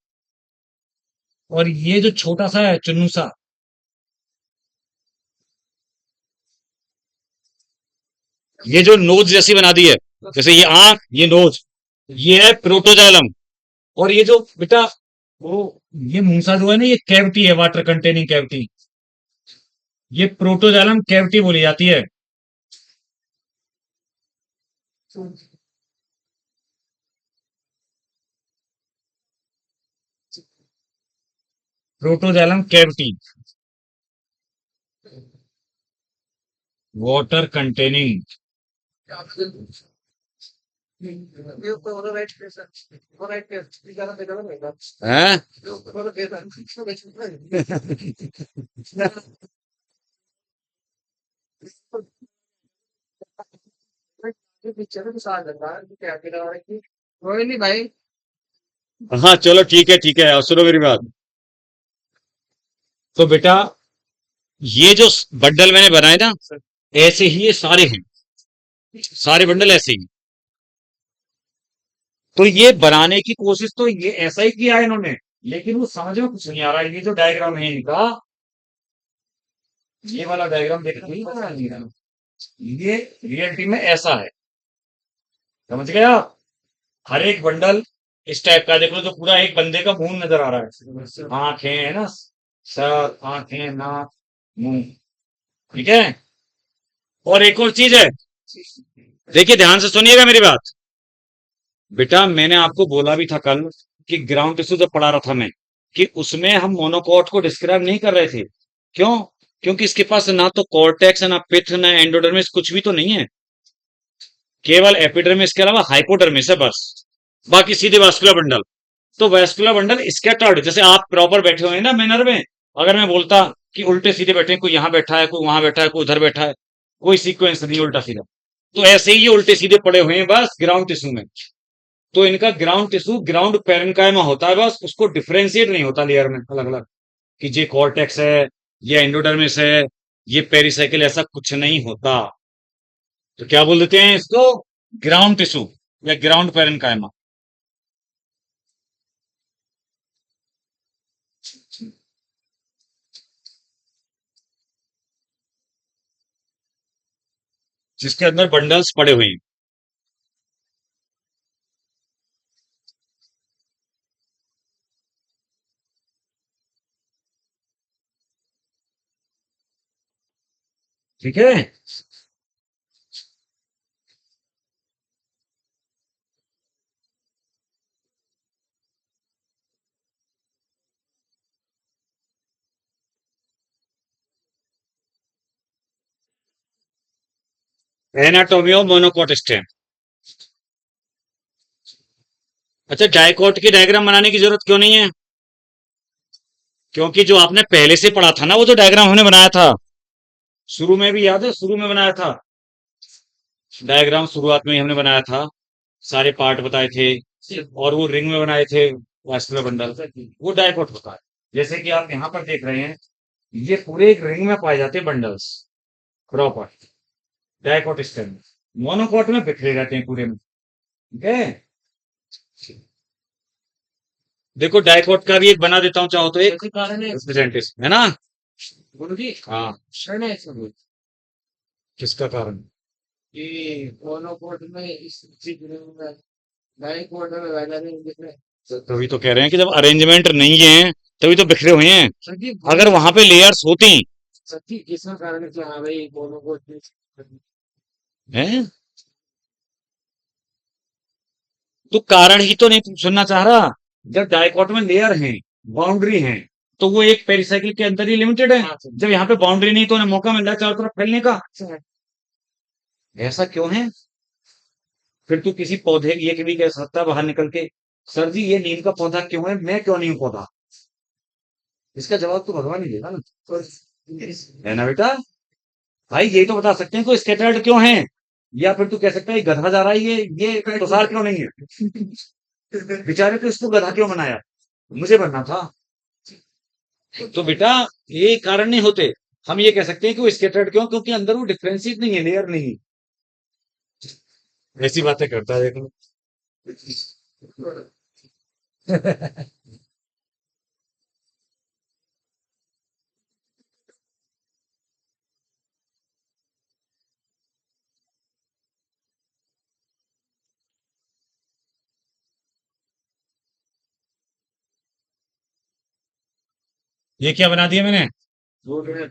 और ये जो छोटा सा है चुन्नू सा, ये जो नोज जैसी बना दी है, जैसे ये आंख, ये नोज, ये है प्रोटोजाइलम। और ये जो बेटा, वो, ये मूसा जो है ना, ये कैविटी है, वाटर कंटेनिंग कैविटी। ये प्रोटोजाइलम कैविटी बोली जाती है। Protoxylem cavity, water containing. ये ऊपर वाला राइट फेस है। वो राइट फेस दिखाना दिखाना रहेगा। है। ये ऊपर वाला फेस है। इसको बेचना है। ये पिक्चर में साथ लगा है क्या कह रहा है कि कोई नहीं भाई। हाँ चलो ठीक है, ठीक है, और सुनो मेरी बात। तो बेटा, ये जो बंडल मैंने बनाए ना, ऐसे ही ये सारे हैं, सारे बंडल ऐसे ही। तो ये बनाने की कोशिश तो ये ऐसा ही किया है इन्होंने, लेकिन वो समझ में कुछ नहीं आ रहा है। ये जो डायग्राम है इनका, ये वाला डायग्राम देखना नहीं बना लिया, ये रियलिटी में ऐसा है। समझ गया? हर एक बंडल इस टाइप का, देख लो, जो पूरा एक बंदे का मुंह नजर आ रहा है, आंखें है ना, सर, आंखें, नाक, मुंह, ठीक है। और एक और चीज है, देखिए ध्यान से सुनिएगा मेरी बात। बेटा मैंने आपको बोला भी था कल कि ग्राउंड टिश्यू जब पढ़ा रहा था मैं, कि उसमें हम मोनोकॉट को डिस्क्राइब नहीं कर रहे थे। क्यों? क्योंकि इसके पास ना तो कॉर्टेक्स है, ना पिथ, ना एंडोडर्मिस, कुछ भी तो नहीं है। केवल एपिडर्मिस के अलावा हाइपोडर्मिस है बस। बाकी सीधे वास्कुलर बंडल। तो वास्कुलर बंडल स्कैटर्ड, जैसे आप प्रॉपर बैठे हुए हैं ना मैनर में, अगर मैं बोलता कि उल्टे सीधे बैठे हैं, कोई यहां बैठा है, कोई वहां बैठा है, कोई उधर बैठा है, कोई सीक्वेंस नहीं उल्टा सीधा, तो ऐसे ही ये उल्टे सीधे पड़े हुए हैं बस ग्राउंड टिश्यू में। तो इनका ग्राउंड टिश्यू ग्राउंड पेरेन्काइमा होता है, बस उसको डिफरेंशिएट नहीं होता लेयर में अलग अलग, कि ये कॉर्टेक्स है, ये एंडोडर्मिस है, ये पेरिसाइकिल, ऐसा कुछ नहीं होता। तो क्या बोल देते हैं इसको? ग्राउंड टिश्यू या ग्राउंड पेरेन्काइमा। जिसके अंदर बंडल्स पड़े हुए हैं। ठीक है। Anatomy of monocot stem. अच्छा, डाइकोट की डायग्राम बनाने की जरूरत क्यों नहीं है? क्योंकि जो आपने पहले से पढ़ा था ना, वो जो डायग्राम हमने बनाया था शुरू में, भी याद है? शुरू में बनाया था डायग्राम, शुरुआत में ही हमने बनाया था, सारे पार्ट बताए थे, और वो रिंग में बनाए थे वास्कुलर बंडल, वो डाइकोट होता है। जैसे कि आप यहाँ पर देख रहे हैं, ये पूरे एक रिंग में पाए जाते हैं bundles, proper dicot stem. Monocot में बिखरे रहते हैं पूरे में, ठीक है? देखो, डाइकोट का भी एक बना देता हूँ चाहो तो, एक यही कारण है रिप्रेजेंटेशन, है ना? गुरु जी, हाँ। क्षण है इसमें किसका कारण? कि मोनोकोट में इस चीज में डाइकोट में वैसा नहीं दिख रहा है। तभी तो कह रहे हैं कि जब अरेंजमेंट नहीं है तभी तो बिखरे हुए हैं। सर जी, अगर वहां पे लेयर्स होती सर जी, इसका कारण है कि हाँ भाई मोनोकोट में हैं, तो कारण ही तो नहीं सुनना चाह रहा। जब डाइकोट में लेयर है, बाउंड्री है, तो वो एक पेरिसाइकिल के अंदर ही लिमिटेड है। हाँ, सर। जब यहाँ पे बाउंड्री नहीं, तो उन्हें मौका मिल रहा है चारों तरफ फैलने का। सर, ऐसा क्यों है? फिर तू किसी पौधे, ये भी कह सकता है बाहर निकल के, सर जी ये नीम का पौधा क्यों है, मैं क्यों नहीं हूं पौधा? इसका जवाब तो भगवान ही देगा ना, तो है ना बेटा? भाई यही तो बता सकते हैं कोई स्कैटर्ड क्यों है, या फिर तू कह सकता है ये गधा जा रहा है, ये प्रसार क्यों नहीं है? बेचारे तो इसको गधा क्यों बनाया? मुझे बनना था। तो बेटा, ये कारण नहीं होते। हम ये कह सकते हैं कि वो स्कैटर्ड क्यों, क्योंकि अंदर वो डिफरेंशिएट नहीं है, लेयर नहीं। ऐसी बातें करता है, देखो। ये क्या बना दिया मैंने? वो जो है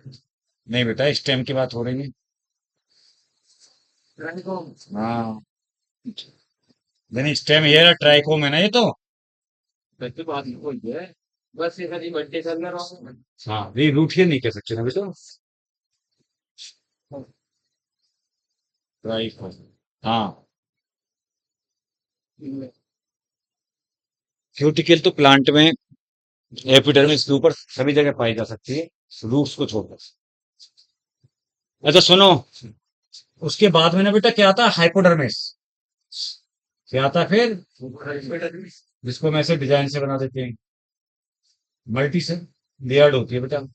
नहीं बेटा, स्टेम की बात हो रही है। ट्राइकोम, हाँ, नहीं स्टेम ये है, ट्राइकोम है ना ये तो। वैसे बात ही कोई है, बस ये खाली बंटे करना रहा हाँ, ये रूट ही नहीं कह सकते ना बेटा, ट्राइकोम। हाँ, हूँ। क्यूटिकल तो प्लांट में, एपिडर्मिस के ऊपर सभी जगह पाई जा सकती है, रूट्स को छोड़कर। अच्छा सुनो, उसके बाद में ना बेटा क्या आता है? हाइपोडर्मिस। क्या आता है फिर? जिसको हम ऐसे डिजाइन से बना देते हैं, मल्टी से लेयर्ड होती है बेटा।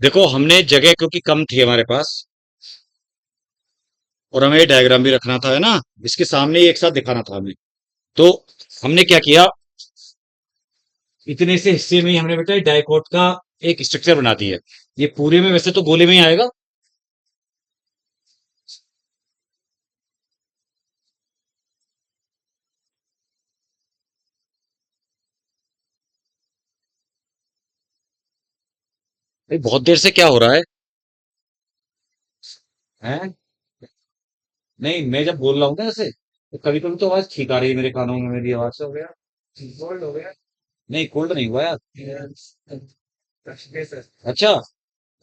देखो, हमने जगह क्योंकि कम थी हमारे पास, और हमें डायग्राम भी रखना था, है ना? इसके सामने ही एक साथ दिखाना था हमें, तो हमने क्या किया, इतने से हिस्से में ही हमने बेटा डाइकोट का एक स्ट्रक्चर बना दिया है। ये पूरे में वैसे तो गोले में ही आएगा। भाई बहुत देर से क्या हो रहा है? हैं? नहीं, मैं जब बोल रहा हूँ ना ऐसे, तो कभी कभी तो आवाज ठीक आ रही है मेरे कानों में, मेरी आवाज से। हो गया, गोल्ड हो गया। नहीं, कोल्ड नहीं हुआ यार। कैसे अच्छा,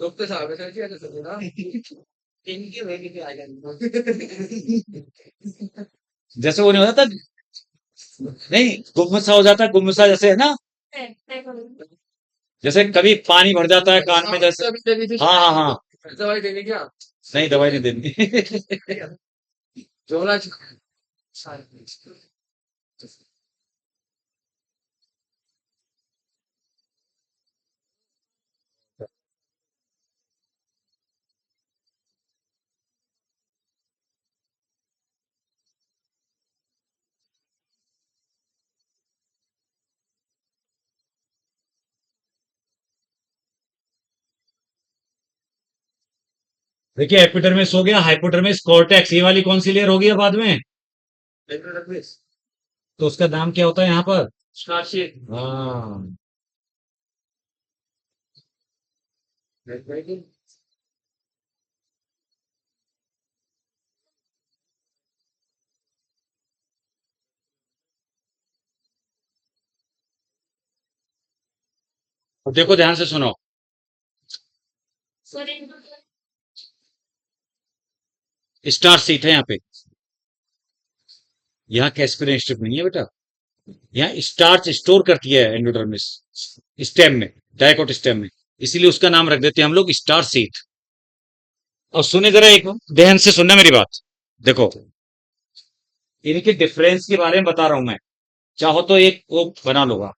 डॉक्टर साहब ऐसा किया तो सब ना इनकी वेगी के आ जाएंगे। जैसे वो नहीं होता था, नहीं गुमसा हो जाता है, गुमसा जैसे, है ना? जैसे कभी पानी भर जाता है कान में जैसे। हाँ हाँ हाँ। दवाई देने क्या? नहीं, दवाई नहीं देनी। झोला सारे देखिए एपिडर्मिस हो गया, हाइपोडर्मिस, कॉर्टेक्स, ये वाली कौन सी लेयर होगी अब बाद में? तो उसका नाम क्या होता है यहाँ पर? स्टार्शिप हाँ। अब देखो ध्यान से सुनो, स्टार सीट है यहाँ पे, यहाँ कैस्पिरिन स्ट्रिप नहीं है बेटा, यहाँ स्टार्च स्टोर करती है एंडोडर्मिस स्टेम में, डाइकोट स्टेम में, इसीलिए उसका नाम रख देते हैं हम लोग स्टार सीट। और सुने जरा, एक ध्यान से सुनना मेरी बात, देखो इनके डिफरेंस के बारे में बता रहा हूं मैं। चाहो तो एक वो बना लो आप,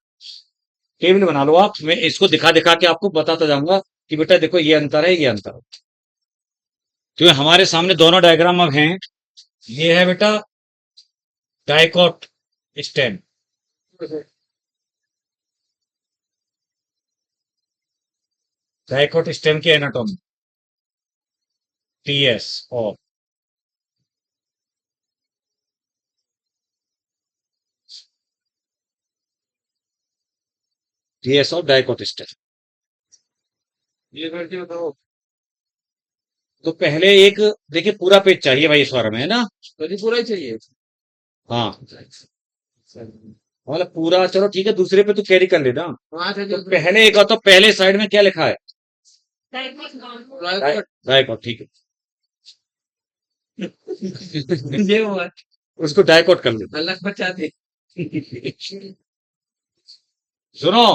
टेबल बना लो आप, मैं इसको दिखा दिखा के आपको बताता जाऊंगा कि बेटा देखो ये अंतर है, ये अंतर है। तो हमारे सामने दोनों डायग्राम अब हैं। ये है बेटा डाइकोट स्टेम, डाइकोट स्टेम की एनाटॉमी, टीएस और टीएस और डाइकोट स्टेम। ये करके बताओ। तो पहले एक देखिए, पूरा पेज चाहिए भाई इस बारे में, है ना? कभी पूरा ही चाहिए। हाँ, मतलब पूरा, चलो ठीक है, दूसरे पे तो कैरी कर लेना। वहां से तो पहले एक, तो पहले साइड में क्या लिखा है? जो डाइकोट, ठीक ये हुआ है, उसको डाइकोट कर लेना। अलग बचा दे। सुनो,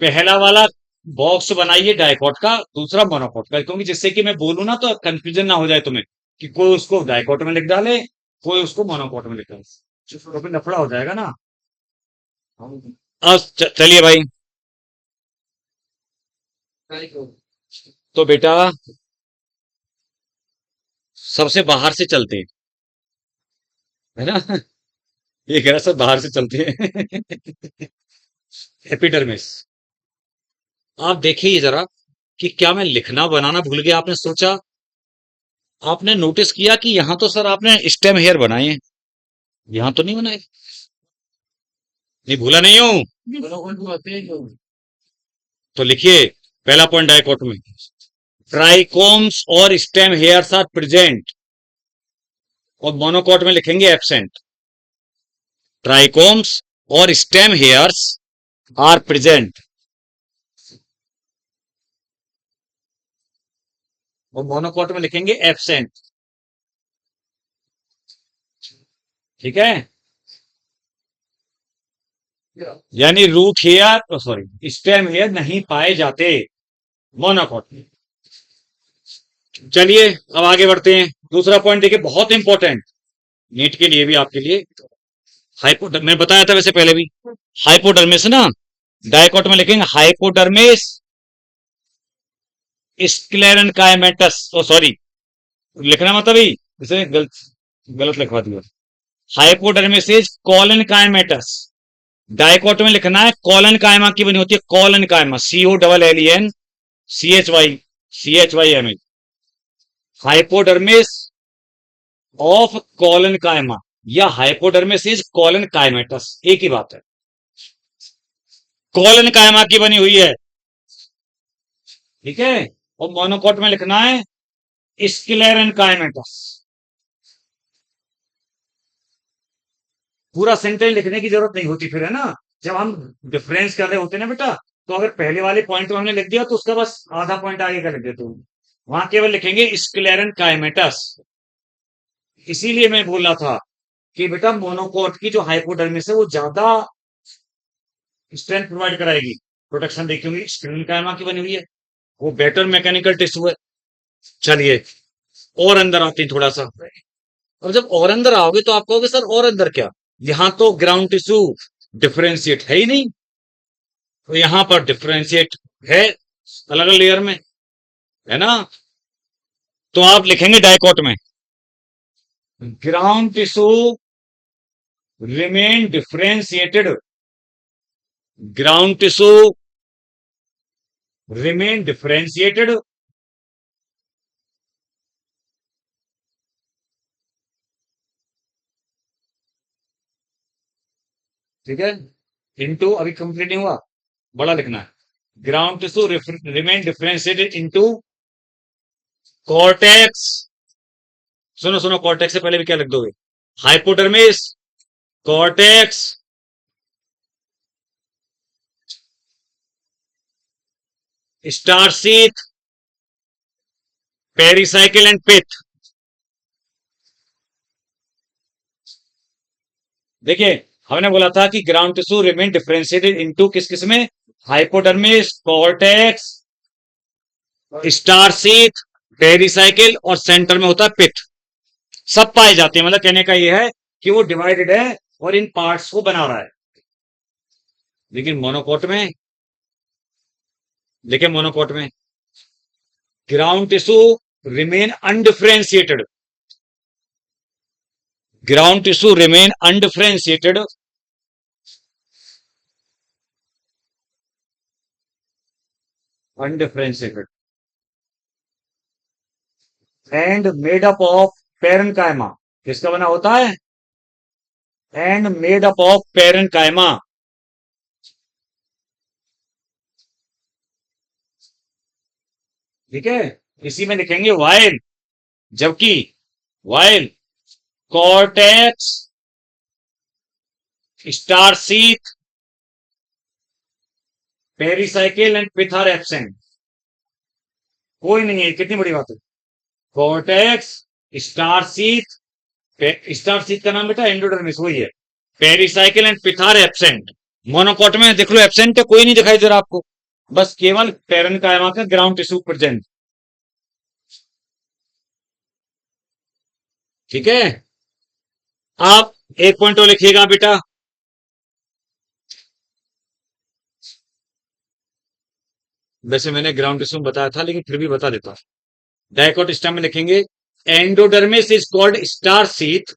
पहला वाला बॉक्स बनाइए डाइकोट का, दूसरा मोनोकोट का, क्योंकि जिससे कि मैं बोलूं ना तो कंफ्यूजन ना हो जाए तुम्हें, कि कोई उसको डाइकोट में लिख डाले, कोई उसको मोनोकोट में लिख डाले, तो फिर लफड़ा हो जाएगा ना। अब चलिए भाई, तो बेटा सबसे बाहर से चलते हैं, है ना? ये कह रहा सब बाहर से चलते हैं। एपिडर्मिस, आप देखिए जरा कि क्या मैं लिखना बनाना भूल गया, आपने सोचा, आपने नोटिस किया कि यहां तो सर आपने स्टेम हेयर बनाए हैं, यहां तो नहीं बनाए? नहीं, भूला नहीं हूं। तो लिखिए, पहला पॉइंट डाइकोट में, ट्राइकोम्स और स्टेम हेयर्स आर प्रेजेंट, और मोनोकोट में लिखेंगे एब्सेंट। ट्राइकोम्स और स्टेम हेयर्स आर प्रेजेंट, और मोनोकोट में लिखेंगे एब्सेंट। ठीक है, यानी root hair, sorry stem hair नहीं पाए जाते मोनोकोट में। चलिए अब आगे बढ़ते हैं, दूसरा पॉइंट देखिए, बहुत इंपॉर्टेंट नीट के लिए भी, आपके लिए। मैं बताया था वैसे पहले भी, हाइपोडर्मिस ना, डाइकोट में लिखेंगे हाइपोडर्मिस स्क्लेरेनकाइमेटस, ओ सॉरी, लिखना मत अभी, इसे गलत गलत लिखवा दिया। हाइपोडर्मिस इज कॉलेनकाइमेटस, डाइकोट में लिखना है कॉलन कायमा की बनी होती है, कॉलन कायमा, COLLEN CHY, hypodermis of colon कायमा, या हाइपोडर्मिस इज कॉलन कायमेटस, एक ही बात है, कॉलन कायमा की बनी हुई है। ठीक है, और मोनोकोट में लिखना है स्क्लेरन कायमेटस। पूरा सेंटेंस लिखने की जरूरत नहीं होती फिर, है ना? जब हम डिफरेंस कर रहे होते ना बेटा, तो अगर पहले वाले पॉइंट में हमने लिख दिया तो उसका बस आधा पॉइंट आगे का लिख देते हो, वहां केवल लिखेंगे स्क्लेरन कायमेटस। इसीलिए मैं बोल रहा था कि बेटा मोनोकोट की जो हाइपोडर्मिस है वो ज्यादा स्ट्रेंथ प्रोवाइड कराएगी, प्रोटेक्शन देखी होगी, स्क्रीन कायमा की बनी हुई है, वो बेटर मैकेनिकल टिश्यू है। चलिए और अंदर आते हैं थोड़ा सा, और जब और अंदर आओगे तो आप कहोगे सर और अंदर क्या, यहां तो ग्राउंड टिश्यू डिफरेंशिएट है ही नहीं, तो यहां पर डिफरेंशिएट है अलग अलग लेयर में, है ना। तो आप लिखेंगे डाइकोट में ground tissue remain differentiated, ground tissue remain differentiated ठीक है। इनटू अभी कंप्लीट नहीं हुआ, बड़ा लिखना है, ground tissue remain differentiated into cortex, सुनो सुनो, कॉर्टेक्स से पहले भी क्या लिख दोगे, hypodermis, cortex, starch sheath, pericycle and pith. देखिए हमने बोला था कि ground tissue remain differentiated into किस किस में, हाइपोडर्मिस, कॉर्टेक्स, स्टारसीथ, पेरिसाइकिल और सेंटर में होता है पिथ। सब पाए जाते हैं, मतलब कहने का यह है कि वो डिवाइडेड है और इन पार्ट्स को बना रहा है। लेकिन मोनोकोट में, देखिए मोनोकोट में ground tissue remain undifferentiated, ground tissue remain undifferentiated undifferentiated and made up of parenchyma, किसका बना होता है, and made up of parenchyma, ठीक है। इसी में लिखेंगे वाइल, जबकि while cortex, starch sheath, pericycle and pith are absent. कोई नहीं है, कितनी बड़ी बात है, कॉर्टेक्स, स्टारसीथ, स्टारसीथ का नाम बेटा एंडोडर्मिस वही है, pericycle and pith are absent. Monocot में देख लो एब्सेंट है, कोई नहीं दिखाई दे रहा आपको, बस केवल पेरेन्काइमा का ग्राउंड टिश्यू प्रेजेंट, ठीक है। आप एक पॉइंट और लिखिएगा बेटा, वैसे मैंने ग्राउंड टिश्यू बताया था लेकिन फिर भी बता देता हूं, डाइकोट स्टेम में लिखेंगे endodermis is called starch sheath,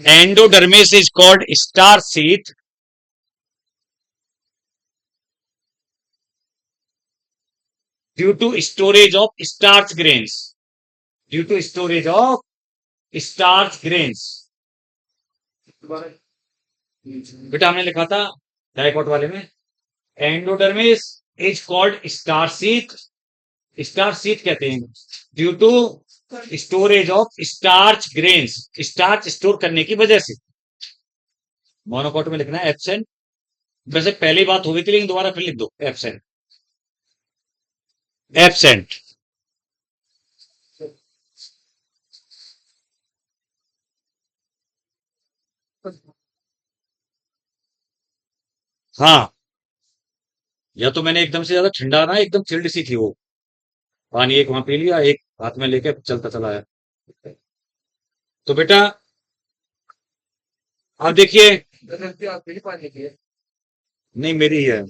endodermis is called starch sheath due to storage of starch grains, due to storage of starch grains. बेटा हमने लिखा था डाइकोट वाले में endodermis is called starch sheath, starch sheath कहते हैं due to storage of starch grains, starch store करने की वजह से। मोनोकोट में लिखना है एब्सेंट, वैसे पहली बात हो गई थी लेकिन दोबारा फिर लिख दो एब्सेंट, एब्सेंट। हाँ, या तो मैंने एकदम से ज्यादा ठंडा ना, एकदम चिल्ड सी थी वो, पानी एक वहां पी लिया, एक हाथ में लेके चलता चला आया। तो बेटा आप देखिए, गलती आपकी ही पानी की है। नहीं मेरी ही है।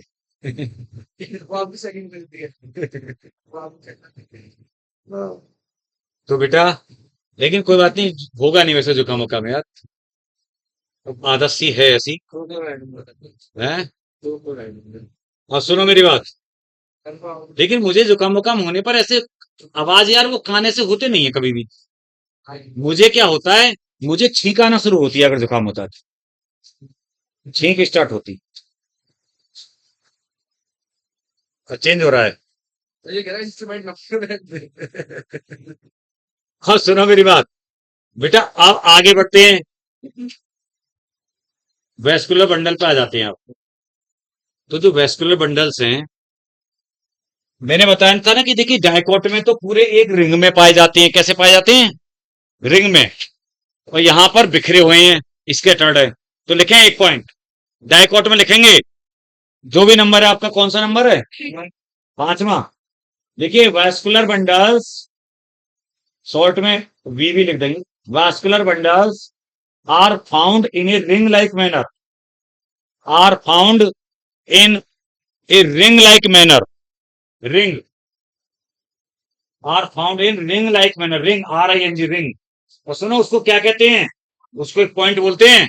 वो आपकी सेकंड गलती है। वो आपकी second गलती है। तो बेटा लेकिन कोई बात नहीं, होगा नहीं वैसे जुकाम वुकाम यार, आदत सी है ऐसी, दो दो random बताते हैं। है। दो दो random है। और सुनो मेरी बात, Confirm। लेकिन मुझे जुकाम वुकाम होने पर ऐसे आवाज यार वो खाने से होते नहीं है कभी भी। हाँ, मुझे क्या होता है, मुझे छींक आना शुरू होती है अगर जुकाम होता है तो। छींक स्टार्ट होती, चेंज हो रहा है। तो ये कह रहा है इंस्ट्रूमेंट ना। हाँ सुनो मेरी बात, बेटा आप आगे बढ़ते हैं, वेस्कुलर बंडल पे आ जाते हैं आप। तो जो वेस्कुलर बंडल्स हैं, मैंने बताया था ना कि देखिए डाइकोट में तो पूरे एक रिंग में पाए जाते हैं, कैसे पाए जाते हैं, रिंग में, और यहां पर बिखरे हुए हैं, इसके टर्ड है। तो लिखें एक पॉइंट, डाइकोट में लिखेंगे जो भी नंबर है आपका, कौन सा नंबर है, पांचवा। देखिए वेस्कुलर बंडल्स, शॉर्ट में वी भी लिख देंगे, vascular bundles are found in a ring like manner, are found in a ring like manner, ring are found in ring like manner, ring RING ring। और सुनो उसको क्या कहते हैं, उसको एक पॉइंट बोलते हैं।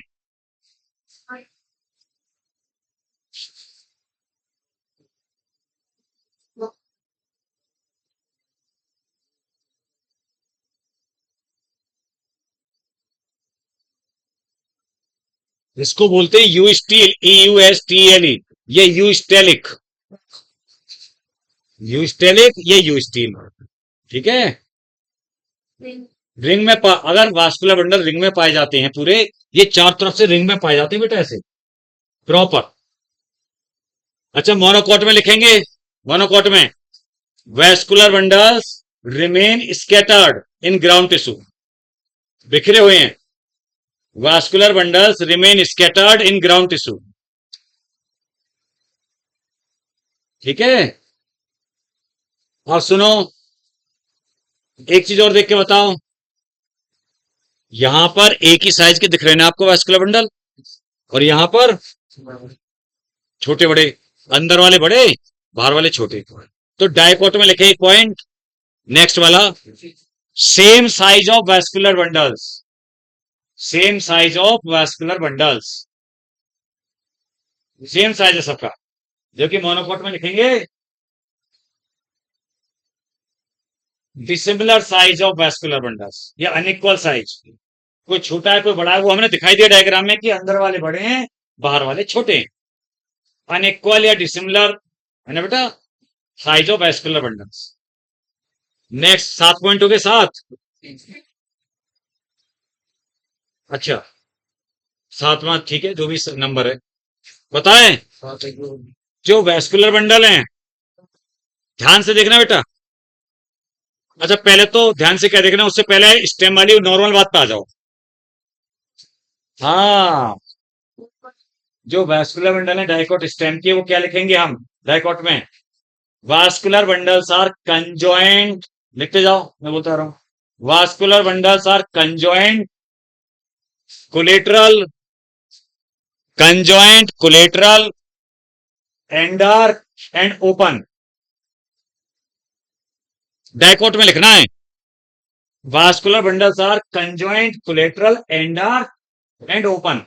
इसको बोलते हैं यू स्टील, EUSTLE, ये यू स्टेलिक, यू स्टेलिक, ये यू स्टील। ठीक है। रिंग में अगर वास्कुलर बंडल रिंग में पाए जाते हैं पूरे, ये चार तरफ से रिंग में पाए जाते हैं बेटा, ऐसे प्रॉपर। अच्छा मोनोकोट में लिखेंगे, मोनोकोट में vascular bundles remain scattered in ground tissue, बिखरे हुए हैं। Vascular bundles remain scattered in ground tissue. ठीक है। और सुनो, एक चीज और देख के बताओ, यहां पर एक ही साइज के दिख रहे हैं ना आपको वास्कुलर बंडल, और यहां पर छोटे बड़े, अंदर वाले बड़े, बाहर वाले छोटे। तो डायकोट में लिखे एक पॉइंट, नेक्स्ट वाला, same size of vascular bundles, same size of vascular bundles, same size है सबका। जबकि मोनोकोट में लिखेंगे dissimilar size of vascular bundles, या अनइक्वल साइज, कोई छोटा है कोई बड़ा है, वो हमने दिखाई दिया डायग्राम में कि अंदर वाले बड़े हैं बाहर वाले छोटे हैं। अनइक्वल या डिसिमिलर है ना बेटा size of vascular bundles. Next 7 point हो गए, 7। अच्छा 7वां, ठीक है जो भी नंबर है बताएं। जो वैस्कुलर बंडल हैं, ध्यान से देखना बेटा। अच्छा पहले तो ध्यान से क्या देखना, उससे पहले स्टेम वाली नॉर्मल बात पे आ जाओ। हाँ, जो वैस्कुलर बंडल है डाइकोट स्टेम की, वो क्या लिखेंगे हम डाइकोट में, वास्कुलर बंडल्स आर कंजॉइंट, लिखते जाओ मैं बोलता रहा हूं, vascular bundles are conjoint collateral, conjoint collateral endarch and open. Dicot में लिखना है vascular bundles are conjoint collateral endarch and open.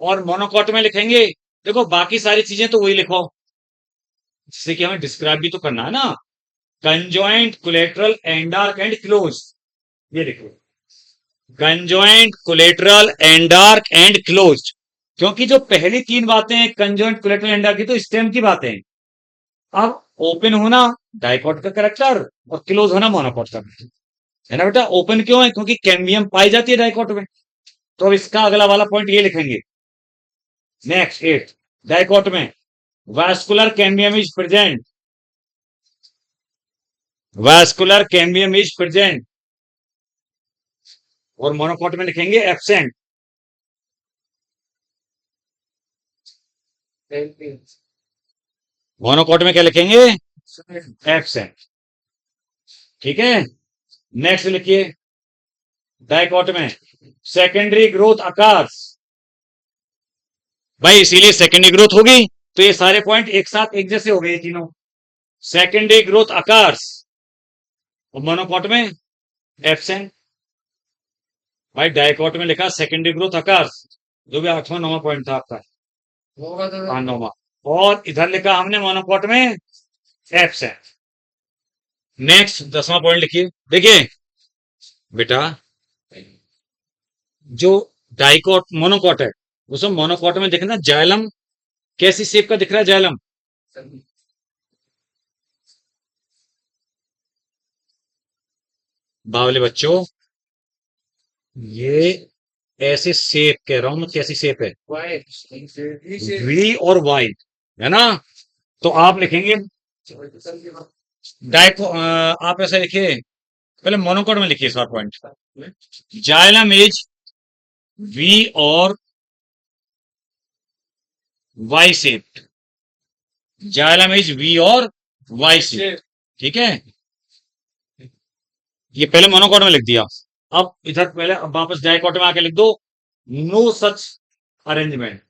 और मोनोकोट में लिखेंगे, देखो बाकी सारी चीजें तो वही लिखो, जिससे कि हमें डिस्क्राइब भी तो करना है ना, कंजॉइंट कोलेटरल एंडार्क एंड क्लोज, ये लिखो कंजॉइंट कोलेटरल एंडार्क एंड क्लोज। क्योंकि जो पहली 3 बातें हैं कंजॉइंट कोलेटरल एंडार्क की, तो स्टेम की बातें हैं। अब ओपन होना डाइकोट का करेक्टर और क्लोज होना मोनोकोट का, है ना बेटा। ओपन क्यों है, क्योंकि कैम्बियम पाई जाती है डाइकोट में। तो अब इसका अगला वाला पॉइंट ये लिखेंगे। नेक्स्ट 8, डाइकोट में vascular cambium is present, vascular cambium is present. और मोनोकोट में लिखेंगे एब्सेंट। मोनोकोट में क्या लिखेंगे, एब्सेंट। ठीक है। नेक्स्ट लिखिए डाइकोट में सेकेंडरी ग्रोथ अकार्स, भाई इसीलिए सेकेंडरी ग्रोथ होगी, तो ये सारे पॉइंट एक साथ एक जैसे हो गए तीनों। सेकेंडरी ग्रोथ अकार्स, और मोनोकोट में एब्सेंट। भाई डाइकोट में लिखा सेकेंडरी ग्रोथ अकार्स, जो भी 8वां 9वां पॉइंट था आपका, होगा तो हाँ 9वां। और इधर लिखा हमने मोनोकोट में एब्सेंट। नेक्स्ट 10वां पॉइंट लिखिए, देखिए बेटा जो डाइकोट मोनोकोट है, उसमें मोनोकोट में देखना जाइलम कैसी शेप का दिख रहा है, जाइलम बावले बच्चों, ये ऐसे शेप कह रहा हूं मैं, कैसी शेप है, वी और वाई, है ना। तो आप लिखेंगे डाइको, आप ऐसा लिखिए, पहले मोनोकोट में लिखिए 7 पॉइंट, जाइलम इज वी और Y shape, xylem is V और वाई शेप। ठीक है। ये पहले मोनोकॉट में लिख दिया, अब इधर पहले अब वापस डाइकॉट में आके लिख दो no such arrangement,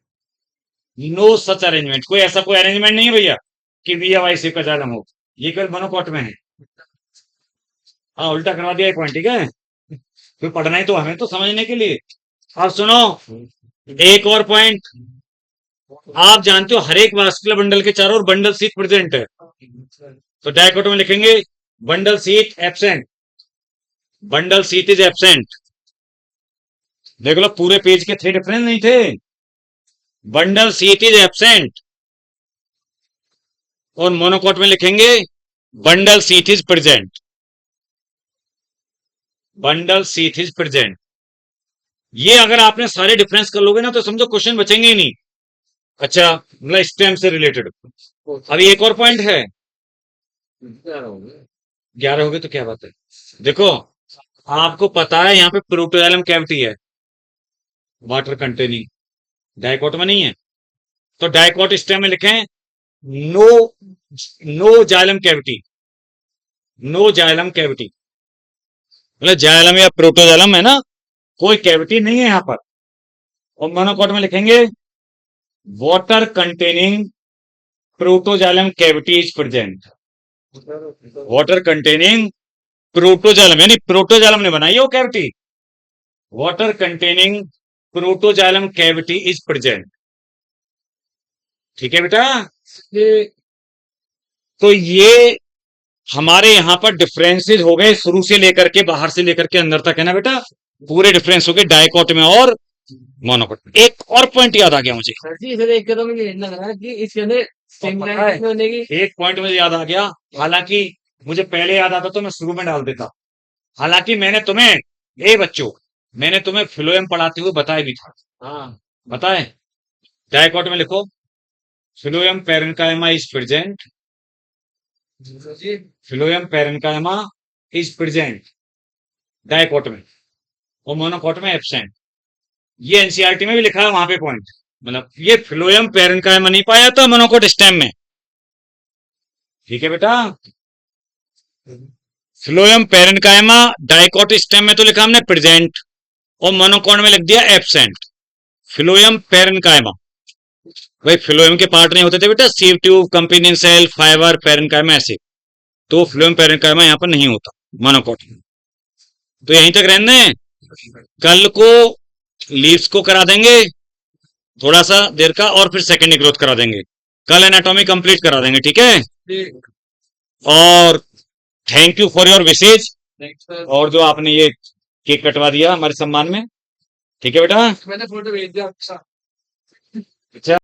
no such arrangement, कोई ऐसा कोई अरेंजमेंट नहीं है भैया कि वी या वाई से का जालम हो, ये केवल मोनोकॉट में है। हाँ उल्टा करवा दिया एक पॉइंट, ठीक है, फिर पढ़ना ही तो हमें तो समझने के लिए। अब सुनो एक और पॉइंट, आप जानते हो हर एक वास्कुलर बंडल के चारों ओर बंडल सीट प्रेजेंट है, तो डायकोट में लिखेंगे bundle seat absent, bundle seat is absent. देख लो पूरे पेज के 3 डिफरेंस नहीं थे, बंडल सीट इज एब्सेंट, और मोनोकोट में लिखेंगे bundle seat is present, bundle seat is present. ये अगर आपने सारे डिफरेंस कर लोगे ना तो समझो क्वेश्चन बचेंगे ही नहीं। अच्छा मतलब स्टेम से रिलेटेड। अभी एक और पॉइंट है, 11 हो गए तो क्या बात है। देखो आपको पता है यहाँ पे प्रोटोजाइलम कैविटी है, वाटर कंटेनिंग, डाइकोट में नहीं है, तो डाइकोट स्टेम में लिखें no, no xylem cavity, no xylem cavity, मतलब जाइलम या प्रोटोजाइलम है ना, कोई कैविटी नहीं है यहां पर। और मोनोकोट में लिखेंगे water containing protoxylem cavity is present, water containing protoxylem, यानी प्रोटोजाइलम ने बनाई है वो cavity, water containing protoxylem cavity is present. ठीक है बेटा, तो ये हमारे यहां पर डिफरेंसेस हो गए शुरू से लेकर के बाहर से लेकर के अंदर तक, है ना बेटा, पूरे डिफरेंस हो गए डाइकोट में और मोनोकोट में। एक और पॉइंट याद आ गया मुझे, सर जी इसे देख के तो मुझे लग रहा है कि इसके अंदर सिमिलैरिटी होने की। एक पॉइंट मुझे याद आ गया, हालांकि मुझे पहले याद आता तो मैं शुरू में डाल देता, हालांकि मैंने तुम्हें, ए बच्चों, मैंने तुम्हें फ्लोएम पढ़ाते हुए बताया भी था। हाँ बताए, डाइकोट में लिखो phloem parenchyma is present, sir ji phloem parenchyma is present dicot में, और मोनोकोट में एब्सेंट। ये एनसीईआरटी में भी लिखा है वहां पे पॉइंट, मतलब ये फ्लोएम पैरेन्काइमा नहीं पाया था मोनोकोट स्टेम में। ठीक है बेटा, फ्लोएम पैरेन्काइमा डाइकोट स्टेम में तो लिखा हमने प्रेजेंट, और मोनोकोट में लिख दिया एब्सेंट। फ्लोएम पैरेन्काइमा, भाई फ्लोएम के पार्ट नहीं होते थे बेटा, sieve tube, companion cell, fibre, parenchyma ऐसे, तो फ्लोएम पैरेन्काइमा यहाँ पर नहीं होता मोनोकोट में। तो यहीं तक रहने, कल को लीव्स को करा देंगे थोड़ा सा देर का, और फिर सेकेंडरी ग्रोथ करा देंगे, कल एनाटॉमी कंप्लीट करा देंगे, ठीक है। और thank you for your wishes, और जो आपने ये केक कटवा दिया हमारे सम्मान में, ठीक है बेटा। मैंने फोटो भेज दिया। अच्छा अच्छा